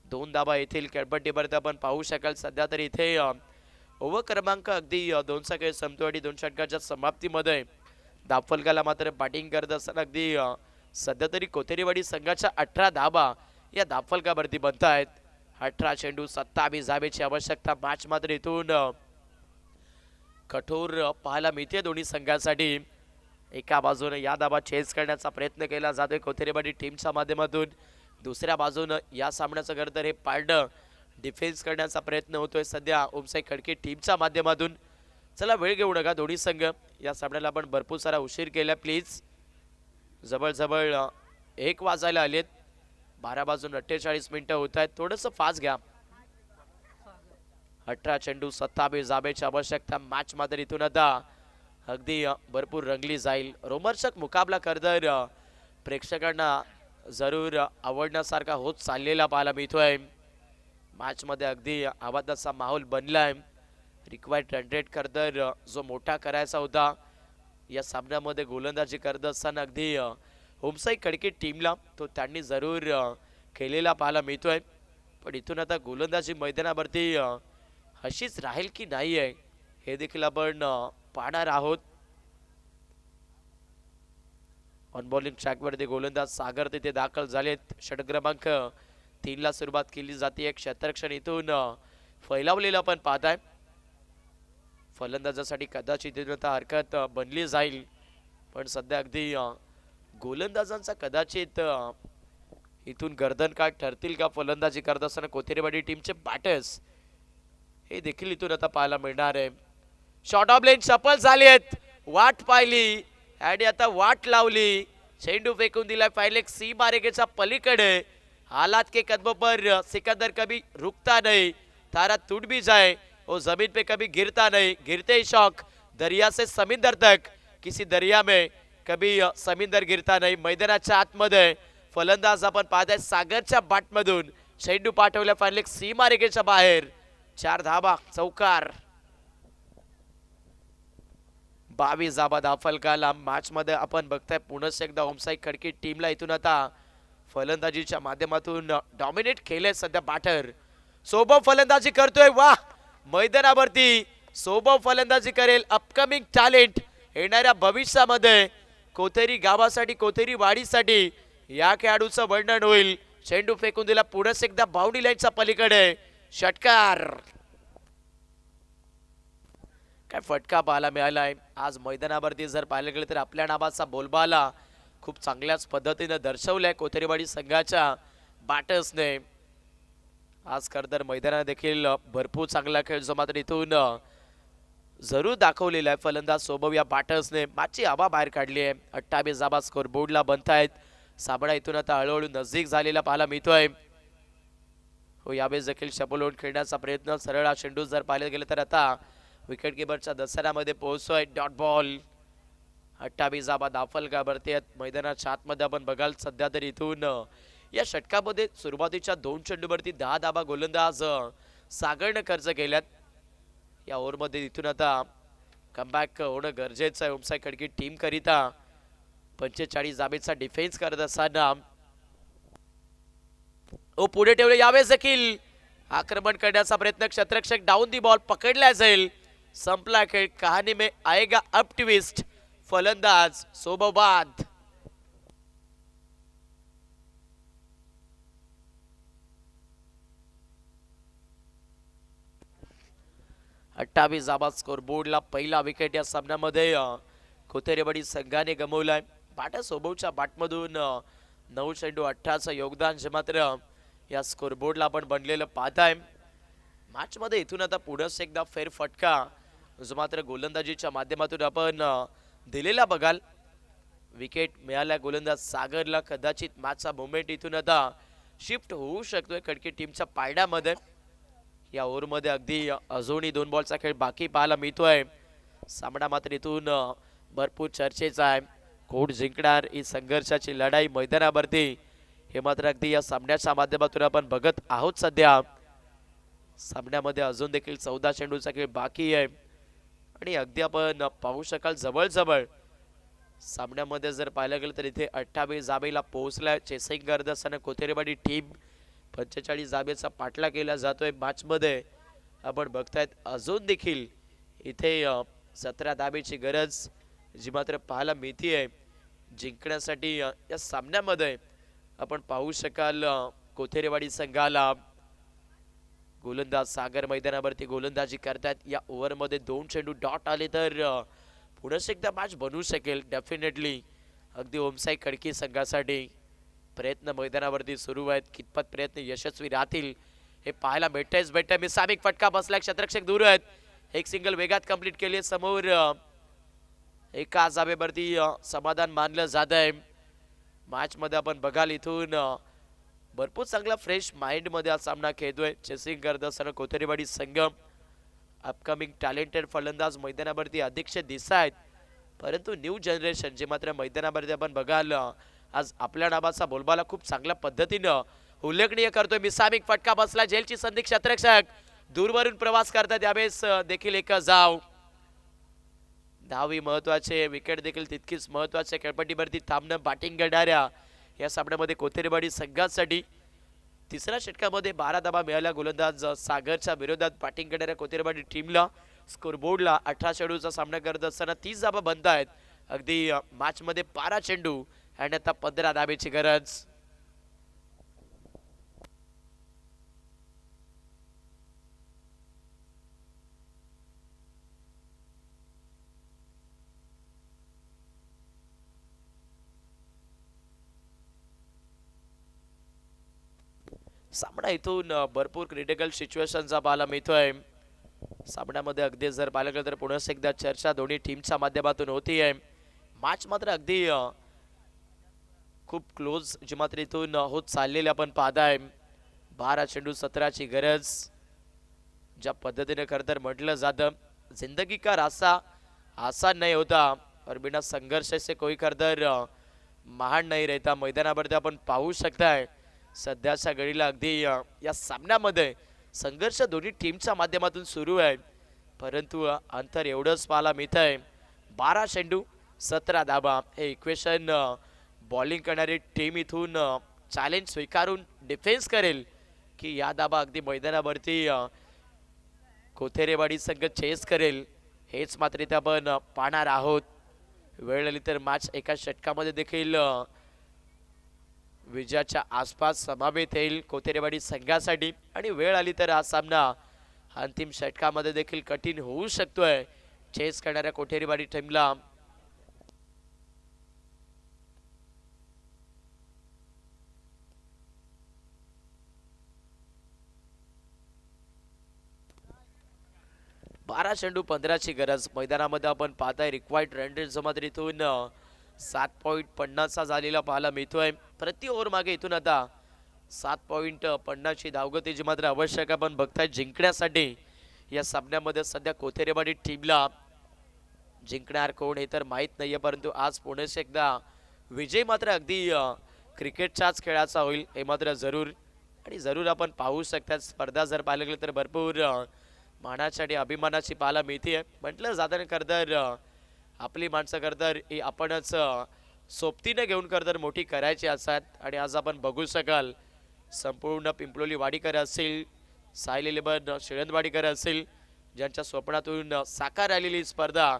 2 धाबा येथील खेळपट्टीवरती आपण पाहू शकाल. सध्या तरी इथे ओव्हर क्रमांक अगदी 2चा खेळ संपतो आणि 2 षटकाच्या समाप्तीमध्ये धावफलकाला मात्र बॅटिंग करत असताना अगदी सध्या तरी कोथेरेवाडी संघाच्या 18 धाबा या धावफलकावरती बनत आहेत. 18 चेंडू 27 धाबेची आवश्यकता. मॅच मात्र इथून कठोर पाहायला मिळते दोन्ही संघांसाठी. एका बाजूने या धाबा चेस करण्याचा प्रयत्न केला जातोय कोथेरेवाडी टीमच्या माध्यमातून. दुसऱ्या बाजूने या सामन्याचं घर तर हे पारडं डिफेन्स करण्याचा प्रयत्न होतोय सध्या होमसाई खडकी टीमच्या माध्यमातून. चला वेळ घेऊ नका दोन्ही संघ. या सामन्याला आपण भरपूर सारा उशीर केला प्लीज. जवळजवळ 1 वाजायला आलेत. 12 वाजून 48 मिनिटं होत आहेत. थोडंसं फास्ट घ्या. 18 चेंडू 27 धाबेची आवश्यकता. मॅच मात्र इथून आता अगदी भरपूर रंगली जाईल. रोमर्चक मुकाबला करतर प्रेक्षकांना जरूर आवडण्यासारखा होत चाललेला पाहायला मिळतोय. मॅच मध्ये अगदी आवाजाचा माहोल बनलाय. रिक्वायर्ड रन रेट करतर जो मोठा करायचा होता या सामन्यामध्ये गोलंदाजी करत असताना अगदी होमसाई खडकी टीमला तो त्यांनी जरूर केलेला पाहायला मिळतोय. पण इथून आता गोलंदाजी मैदानावरती अशीच राहील की नाही आहे हे देखील आपण पाहणार आहोत. ऑन बॉलिंग ट्रॅकवरती गोलंदाज सागर तिथे दाखल झालेत. षटक क्रमांक 3 ला सुरुवात केली जाते. एक क्षेत्ररक्षण इथून फैलावलेलं आपण पाहताय. फलंदाजासाठी कदाचित आता हरकत बनली जाईल. पण सध्या अगदी गोलंदाजांचा कदाचित इथून गर्दन काट ठरतील का फलंदाजी करत असताना कोथेरेवाडी टीमचे बॅटर्स हे देखील इथून आता पाहायला मिळणार आहे. शॉर्ट ऑफ लेन सफल झाले आहेत. वाट पाहिली आणि आता वाट लावली. चेंडू फेकून दिलाय फाइलेक सी मारेगेच्या पलीकडे. हालात के कदमों पर सिकंदर कभी रुकता नहीं. तारा टूट भी जाए वो जमीन पे कभी गिरता नहीं. गिरते ही शौक दरिया से समुंदर तक. किसी दरिया में कभी समुंदर गिरता नहीं. मैदानाच्या आतमध्ये फलंदाज आपण पाहताय सागरच्या बॅटमधून चेंडू पाठवला फायनल सीमारेषेच्या बाहेर. 4 धाबा चौकार. 22 धाबा दाफलकाला. मॅच मध्ये आपण बघताय पुन्हा एकदा ओमसाई खडकी टीमला इथून आता फलंदाजीच्या माध्यमातून डॉमिनेट केले सध्या बॅटर. सोबत फलंदाजी करतोय. वाह, मैदानावरती सोबत फलंदाजी करेल. अपकमिंग टॅलेंट येणाऱ्या भविष्यामध्ये कोथेरी गावासाठी कोथेरी वाडीसाठी या खेळाडूचं वर्णन होईल. चेंडू फेकून दिला पुन्हा एकदा बाउंड्री लाईनच्या पलीकडे. षटकार. काय फटका पाहायला मिळालाय. आज मैदानावरती जर पाहिलं गेलं तर आपल्या नावाचा बोलबाला खूप चांगल्याच पद्धतीने दर्शवलाय कोथेरीवाडी संघाच्या बॅटर्सने. आज खरतर मैदानात देखील भरपूर चांगला खेळ जो मात्र इथून जरूर दाखवलेला आहे फलंदाज सोबत या बॅटर्सने. मॅचची हवा बाहेर काढली आहे. 28 धाबा स्कोर बोर्डला बनतायत. सामना इथून आता हळूहळू नजदीक झालेला पाहायला मिळतोय. हो, यावेळेस देखील शपलोन खेळण्याचा प्रयत्न. सरळ हा चेंडू जर पाहिलं गेलं तर आता विकेट किपरच्या दसऱ्यामध्ये पोहोचतोय. Dot ball. 28 धाबा दाफलकावरती आहेत. मैदानाच्या आतमध्ये आपण बघाल सध्या तरी इथून या षटकामध्ये सुरुवातीच्या 2 चेंडूवरती 10 धाबा गोलंदाज सागरने खर्च केल्यात. या ओव्हरमध्ये इथून आता कमबॅक होणं गरजेचं आहे ओमसाई खडकी टीम करिता. 45 धाबेचा डिफेन्स करत असताना पुढे ठेवले. यावेळेस देखील आक्रमण करण्याचा प्रयत्न. क्षेत्ररक्षक डाऊन दी बॉल पकडला जाईल. संपला खेळ. कहाणी में आएगा अप ट्विस्ट. फलंदाज सोबत. 28 धाबा स्कोर बोर्डला. पहिला विकेट या सामन्यामध्ये कोथेरीवाडी संघाने गमावलाय. बाटा सोबतच्या बॅटमधून 9 चेंडू 18चं योगदान जे मात्र या स्कोर बोर्डला आपण बनलेलं पाहताय. मॅच मध्ये इथून आता पुन्हा एकदा फेर फटका जो मात्र गोलंदाजीच्या माध्यमातून आपण दिलेला बघाल. विकेट मिळाल्या गोलंदाज सागरला. कदाचित मॅचचा मोमेंट इथून आता शिफ्ट होऊ शकतोय खडकी टीमच्या पायड्यामध्ये. या ओव्हरमध्ये अगदी अजूनही 2 बॉलचा खेळ बाकी पाहायला मिळतोय. सामना मात्र इथून भरपूर चर्चेचा आहे. कोण जिंकणार ही संघर्षाची लढाई मैदानावरती हे मात्र अगदी या सामन्याच्या माध्यमातून आपण बघत आहोत. सध्या सामन्यामध्ये अजून देखील 14 चेंडूचा खेळ बाकी आहे आणि अगदी आपण पाहू शकाल जवळजवळ सामन्यामध्ये जर पाहायला गेलं तर इथे 28 धाबेला पोहोचलाय चेसिंग करत असताना कोथेरीवाडी टीम. 45 धाबेचा पाठला केला जातोय. मॅच मध्ये आपण बघतायत अजून देखील इथे 17 धाबेची गरज जी मात्र पाहायला मिळतीये जिंकण्यासाठी. या सामन्यामध्ये आपण पाहू शकाल कोथेरीवाडी संघाला गोलंदाज सागर मैदानावरती गोलंदाजी करतात. या ओव्हरमध्ये 2 चेंडू डॉट आले तर पुन्हा एकदा मॅच बनवू शकेल डेफिनेटली अगदी ओमसाई खडकी संघासाठी. प्रयत्न मैदानावरती सुरू आहेत. कितपत प्रयत्न यशस्वी राहतील हे पाहायला भेटतंय. मिसामिक फटका बसलाय. क्षेत्ररक्षक दूर आहेत. एक सिंगल वेगात कंप्लीट केली. समोर एका जाबेवरती समाधान मानलं जात आहे. मॅच मध्ये आपण बघाल इथून भरपूर चांगला फ्रेश माइंड मध्ये हा सामना खेळतोय. चेसिंग करत असताना कोथेरीवाडी संघ. अपकमिंग टॅलेंटेड फलंदाज मैदानावरती अध्यक्ष दिसत आहेत. परंतु न्यू जनरेशन जे मात्र मैदानावरती आपण बघाल आज आपल्या नावाचा बोलबाला खूप चांगल्या पद्धतीनं उल्लेखनीय करतोय. मिसामिक फटका बसला. जेलची संधी. क्षेत्ररक्षक दूरवरून प्रवास करतात. यावेळेस देखील एक जाव. धावी महत्वाचे. विकेट देखील तितकीच महत्वाचे. खेळपट्टीवरती थांबणं बॅटिंग करणाऱ्या या सामन्यामध्ये कोथेरीवाडी संघासाठी. तिसऱ्या षटकामध्ये 12 धाबा मिळाल्या गोलंदाज सागरच्या विरोधात बॅटिंग करणाऱ्या कोथेरीवाडी टीमला. स्कोर बोर्डला 18 चेंडूचा सामना करत असताना 30 धाबा बनत आहेत. अगदी मॅच मध्ये 12 चेंडू आणि आता 15 धाबेची गरज. सामना इथून भरपूर क्रिटिकल सिच्युएशनचा पाहायला मिळतोय. सामन्यामध्ये अगदी जर पाहिलं गेलं तर पुन्हा एकदा चर्चा दोन्ही टीमच्या माध्यमातून होतीये. मॅच मात्र अगदी खूप क्लोज जी मात्र इथून होत चाललेली आपण पाहताय. 12 चेंडू 17ची गरज. ज्या पद्धतीने खरं तर म्हटलं जातं जिंदगी का रास्ता आसान नहीं होता और बिना संघर्ष से कोई खरं तर महान नहीं रहता. मैदानावरती आपण पाहू शकताय सध्याच्या घडीला अगदी या सामन्यामध्ये संघर्ष दोन्ही टीमच्या माध्यमातून सुरू आहे, परंतु अंतर एवढंच पाहायला मिळत आहे. 12 चेंडू 17 धाबा. हे इक्वेशन बॉलिंग करणारी टीम इथून चॅलेंज स्वीकारून डिफेन्स करेल की या धाबा अगदी मैदानावरती कोथेरेवाडी संघ चेस करेल, हेच मात्र इथे आपण पाहणार आहोत. वेळ आली तर मॅच एका षटकामध्ये देखील विजयाच्या आसपास समावेश येईल कोथेरेवाडी संघासाठी, आणि वेळ आली तर हा सामना अंतिम षटकामध्ये देखील कठीण होऊ शकतोय चेस करणाऱ्या कोथेरेवाडी टीमला. बारा चेंडू 15ची गरज. मैदानामध्ये आपण पाहताय रिक्वायर्ड रन रेट जमा इथून 7.50 झालेला पाहायला मिळतोय. प्रति ओव्हर मागे इथून आता 7.50ची धावगतीची मात्र आवश्यक आपण बघताय जिंकण्यासाठी. या सामन्यामध्ये सध्या कोथेरेवाडी टीमला जिंकणार कोण हे तर माहीत नाहीये, परंतु आज पुन्हा एकदा विजय मात्र अगदी क्रिकेटच्याच खेळाचा होईल हे मात्र जरूर आणि जरूर आपण पाहू शकतात. स्पर्धा जर पाहायला गेलं तर भरपूर मानाची आणि अभिमानाची पाहायला मिळते. म्हटलं जाताना करतर आपली माणसं करतर ही आपणच सोबतीने घेऊन करतर मोठी करायची असतात, आणि आज आपण बघू शकाल संपूर्ण पिंपलोली वाडीकर असेल, सायली लेबन शिळंदवाडीकर असेल, ज्यांच्या स्वप्नातून साकार आलेली स्पर्धा,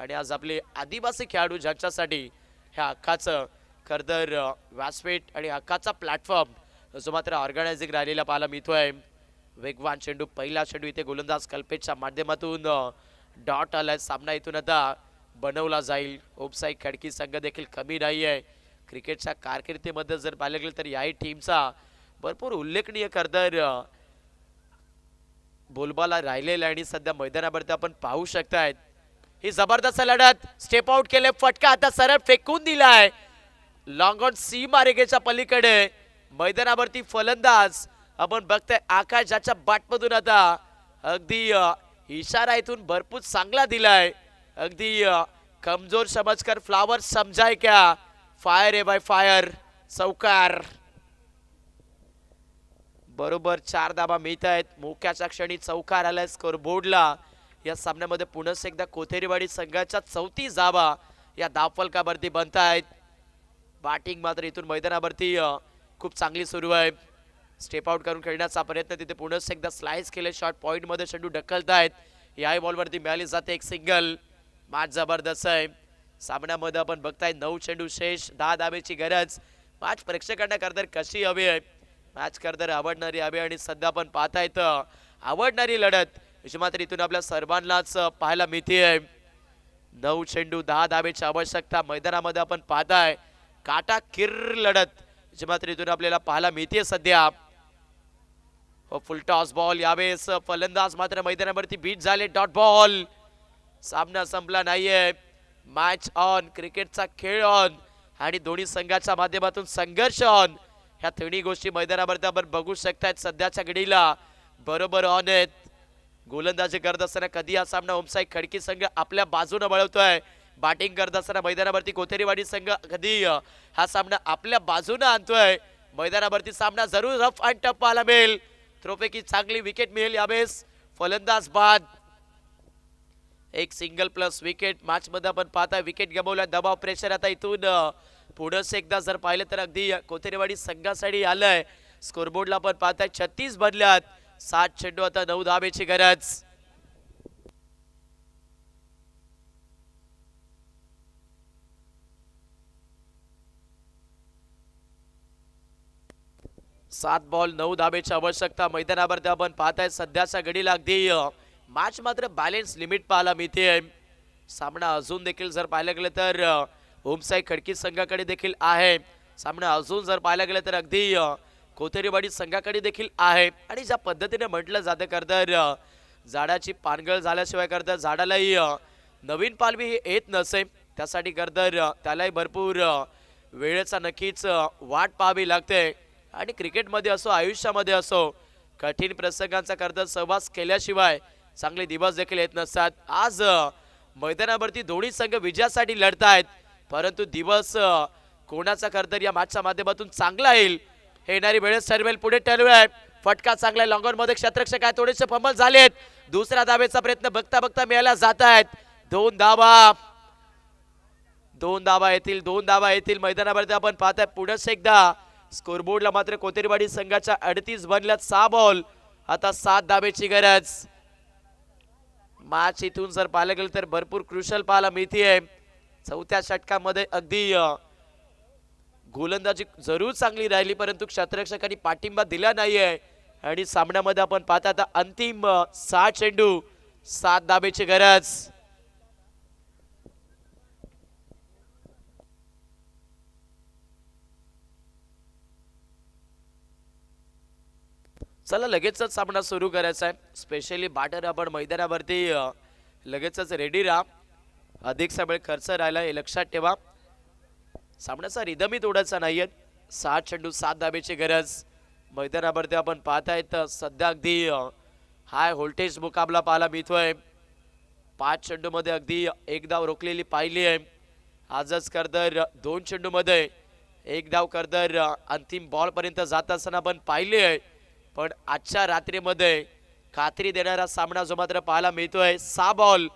आणि आज आपले आदिवासी खेळाडू ज्यांच्यासाठी ह्या हक्काचं करतर व्यासपीठ आणि हक्काचा प्लॅटफॉर्म जो मात्र ऑर्गनायझिंग राहिलेला पाहायला मिळतोय. वेगवान चेंडू. पहिला चेंडू इथे गोलंदाज कल्पेशच्या माध्यमातून डॉट आलाय. सामना इथून आता बनवला जाईल. ऑफसाईड खडकी संघ देखील कमी नाही आहे. क्रिकेटच्या कारकिर्दीमध्ये जर पाहिलं गेलं तर याही टीमचा भरपूर उल्लेखनीय करतर बोलबाला राहिलेला, आणि सध्या मैदानावरती आपण पाहू शकतायत ही जबरदस्त लढत. स्टेप आउट केले, फटका आता सरळ फेकून दिलाय लॉंग ऑन सी मार्गेच्या पलीकडे. मैदानावरती फलंदाज आपण बघताय आकाश, ज्याच्या बॅटमधून आता अगदी इशारा इथून भरपूर चांगला दिलाय. अगदी कमजोर समजकर फ्लावर समजाय क्या, फायर आहे बाय फायर. चौकार. बरोबर 4 धाबा मिळत आहेत. मोक्याच्या क्षणी चौकार आलाय स्कोर बोर्डला. या सामन्यामध्ये पुन्हा एकदा कोथेरेवाडी संघाच्या 34 धाबा या धावफलकावरती बनत आहेत. बॅटिंग मात्र इथून मैदानावरती खूप चांगली सुरू आहे. स्टेप आउट करून खेळण्याचा प्रयत्न तिथे पुन्हा एकदा स्लाइस केले. शॉर्ट पॉइंट मध्ये चेंडू ढकलतायत. याही बॉलवरती मिळाली जाते एक सिंगल. मॅच जबरदस्त आहे. सामन्यामध्ये आपण बघताय 9 चेंडू शेष, 10 धाबेची गरज. मॅच प्रेक्षकांना करतर कशी हवी आहे, मॅच करतर आवडणारी हवी, आणि सध्या आपण पाहताय तर आवडणारी लढत अशी मात्र इथून आपल्या सर्वांनाच पाहायला मिळते. 9 चेंडू 10 धाबेची आवश्यकता. मैदानामध्ये आपण पाहताय काटा किर्र लढत अशी मात्र इथून आपल्याला पाहायला मिळते सध्या. फुल टॉस बॉल. यावेळेस फलंदाज मात्र मैदानावरती बीट झाले. Dot ball. सामना संपला नाहीये. Match on. क्रिकेटचा खेळ ऑन, आणि दोन्ही संघाच्या माध्यमातून संघर्ष ऑन. ह्या तिन्ही गोष्टी मैदानावरती आपण बघू शकतायत सध्याच्या घडीला बरोबर ऑन आहेत. गोलंदाजी करत असताना कधी हा सामना ओमसाई खडकी संघ आपल्या बाजूने वळवतोय. बॅटिंग करत असताना मैदानावरती कोथेरेवाडी संघ कधी हा सामना आपल्या बाजूने आणतोय. मैदानावरती सामना जरूर रफ अँड टफ पाहायला मिळेल. थ्रोपैकी चांगली विकेट मिळेल यावेळेस. फलंदाज बाद. एक सिंगल प्लस विकेट. मॅच मध्ये आपण पाहताय विकेट गमावल्या. दबाव प्रेशर आता इथून पुढे एकदा जर पाहिलं तर अगदी कोथेरेवाडी संघासाठी आलंय. स्कोरबोर्डला आपण पाहताय 36 बनल्यात. 7 चेंडू आता 9 धाबेची गरज. सात बॉल 9 धाबेची आवश्यकता. मैदानावरती आपण पाहताय सध्याच्या घडीला अगदी मॅच मात्र बॅलन्स लिमिट पाहायला मिळते. सामना अजून देखील जर पाहायला गेलं तर ओमसाई खडकी संघाकडे देखील आहे. सामना अजून जर पाहायला गेलं तर अगदी कोथेरेवाडी संघाकडे देखील आहे. आणि ज्या पद्धतीने म्हटलं जातं करतर झाडाची पानगळ झाल्याशिवाय करतर झाडालाही नवीन पालवी येत नसे. त्यासाठी करतर त्यालाही भरपूर वेळेचा नक्कीच वाट पाहावी लागते. आणि क्रिकेटमध्ये असो आयुष्यामध्ये असो कठीण प्रसंगांचा करतर सहवास केल्याशिवाय चांगले दिवस देखील येत नसतात. आज मैदानावरती दोन्ही संघ विजयासाठी लढतायत, परंतु दिवस कोणाचा करतर या मॅचच्या माध्यमातून चांगला येईल येणारी वेळेस ठरवेल. पुढे टर्नवे फटका चांगला लॉंगॉन मध्ये क्षेत्ररक्षक आहे थोडेसे फंबल झालेत. दुसऱ्या धावेचा प्रयत्न बघता बघता मिळाला जात आहेत. दोन धावा येतील मैदानावरती आपण पाहताय. पुढेच एकदा स्कोरबोर्डला मात्र कोतेरवाडी संघाच्या 38 बनल्यात 6 बॉल. आता 7 धावेची गरज. मॅच इथून जर पाहायला गेलं तर भरपूर क्रुशल पाहायला मिळतेय. चौथ्या षटकामध्ये अगदी गोलंदाजी जरूर चांगली राहिली परंतु क्षेत्ररक्षकांनी पाठिंबा दिला नाहीये आणि सामन्यामध्ये आपण पाहता आता अंतिम 6 चेंडू 7 धावेची गरज. चला लगेचच सामना सुरू करायचा आहे. स्पेशली बॅटर आपण मैदानावरती लगेचच रेडी राहा. अधिकचा वेळ खर्च राहिला हे लक्षात ठेवा. सामन्याचा रिदमही तोडायचा नाहीये. 7 चेंडू 7 धावेची गरज. मैदानावरती आपण पाहतायत सध्या अगदी हाय व्होल्टेज मुकाबला पाहायला मिळतोय. 5 चेंडू मध्ये अगदी 1 धाव रोखलेली पाहिली आहे. आजच करदर 2 चेंडू मध्ये 1 धाव करदर अंतिम बॉल पर्यंत जात असताना आपण पाहिले आहे. पण आजच्या रात्रीमध्ये खात्री देणारा सामना जो मात्र पाहायला मिळतोय. 6 बॉल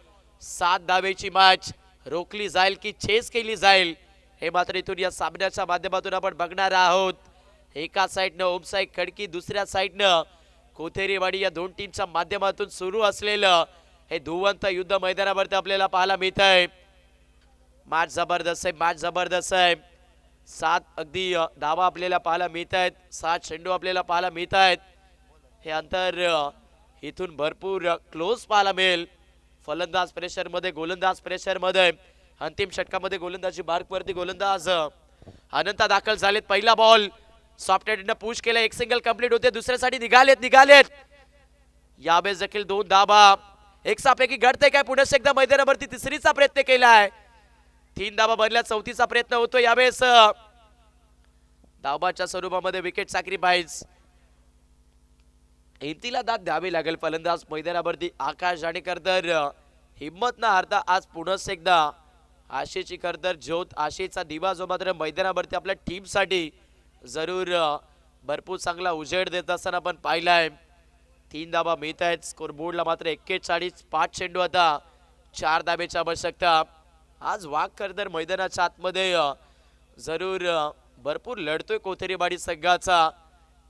7 धावेची मॅच रोखली जाईल की चेस केली जाईल हे मात्र इथून या सामन्याच्या माध्यमातून आपण बघणार आहोत. एका साईडनं ओमसाई खडकी दुसऱ्या साईडनं कोथेरीवाडी या दोन टीमच्या माध्यमातून सुरू असलेलं हे धुवंत युद्ध मैदानावरती आपल्याला पाहायला मिळत आहे. मॅच जबरदस्त आहे. 7 अगदी धावा आपल्याला पाहायला मिळत आहेत. 7 चेंडू आपल्याला पाहायला मिळत आहेत. हे अंतर इथून भरपूर क्लोज पाहायला मिळेल. फलंदाज प्रेशर मध्ये गोलंदाज प्रेशर मध्ये अंतिम षटकामध्ये गोलंदाजी मार्कवरती गोलंदाज अनंता दाखल झालेत. पहिला बॉल सॉफ्ट हँडनं पुश केलं. एक सिंगल कंप्लीट होते. दुसऱ्यासाठी निघालेत यावेळेस देखील 2 धावा. एक सापैकी घडते काय पुन्हा एकदा मैदानावरती तिसरीचा प्रयत्न केलाय. 3 धावा बनल्या. चौथीचा प्रयत्न होतो यावेळेस. धावाच्या स्वरूपामध्ये विकेट सॅक्रिफाईस. हिमतीला दाद द्यावी लागेल फलंदाज मैदानावरती आकाश आणि करदर हिम्मत न हारता आज पुन्हा एकदा आशेची करदर ज्योत आशेचा दिवा जो मात्र मैदानावरती आपल्या टीमसाठी जरूर भरपूर चांगला उजेड देत असताना आपण पाहिलाय. 3 धावा मिळत आहेत. स्कोरबोर्डला मात्र 41. 5 चेंडू आता 4 धावेची आवश्यकता. आज वाघ करदर मैदानाच्या आतमध्ये जरूर भरपूर लढतोय कोथेरीवाडी संघाचा.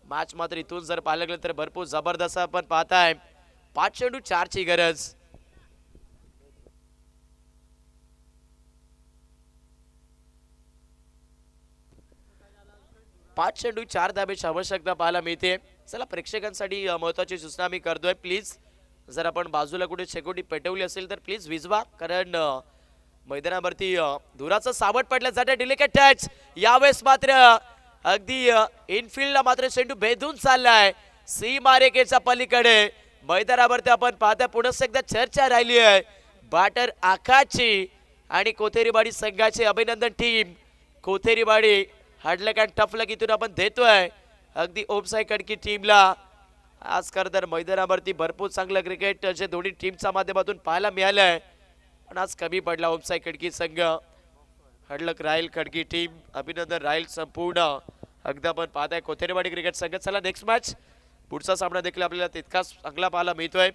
मॅच मात्र इथून जर पाहायला गेलं तर भरपूर जबरदस्त आपण पाहताय. 5 चेंडू 4 ची गरज. पाच चेंडू 4 धावेची आवश्यकता पाहायला मिळते. चला प्रेक्षकांसाठी महत्वाची सूचना मी करतोय. प्लीज जर आपण बाजूला कुठे शेकोटी पेटवली असेल तर प्लीज विझवा कारण मैदानावरती धुराचं सावट पडलं जातं. डिलिकेट टच यावेळेस मात्र अगदी इनफिल्डला मात्र चेंडू भेदून चाललाय सीमारेखेच्या पलीकडे. मैदानावरती आपण पाहता पुन्हा एकदा चर्चा राहिली आहे बॅटर आकाशची आणि कोथेरीवाडी संघाचे. अभिनंदन टीम कोथेरीवाडी. हार्डलक अँड टफ लक इथून आपण देतोय अगदी ओमसाई खडकी टीमला. आज खरं तर मैदानावरती भरपूर चांगलं क्रिकेट जे दोन्ही टीमच्या माध्यमातून पाहायला मिळालंय पण आज कमी पडला ओमसाई खडकी संघ. हडलक राहील खडकी टीम. अभिनंदन राहील संपूर्ण अगदी आपण पाहताय कोथेरीवाडी क्रिकेट संघ. चला नेक्स्ट मॅच पुढचा सामना देखील आपल्याला तितकाच चांगला पाहायला मिळतोय.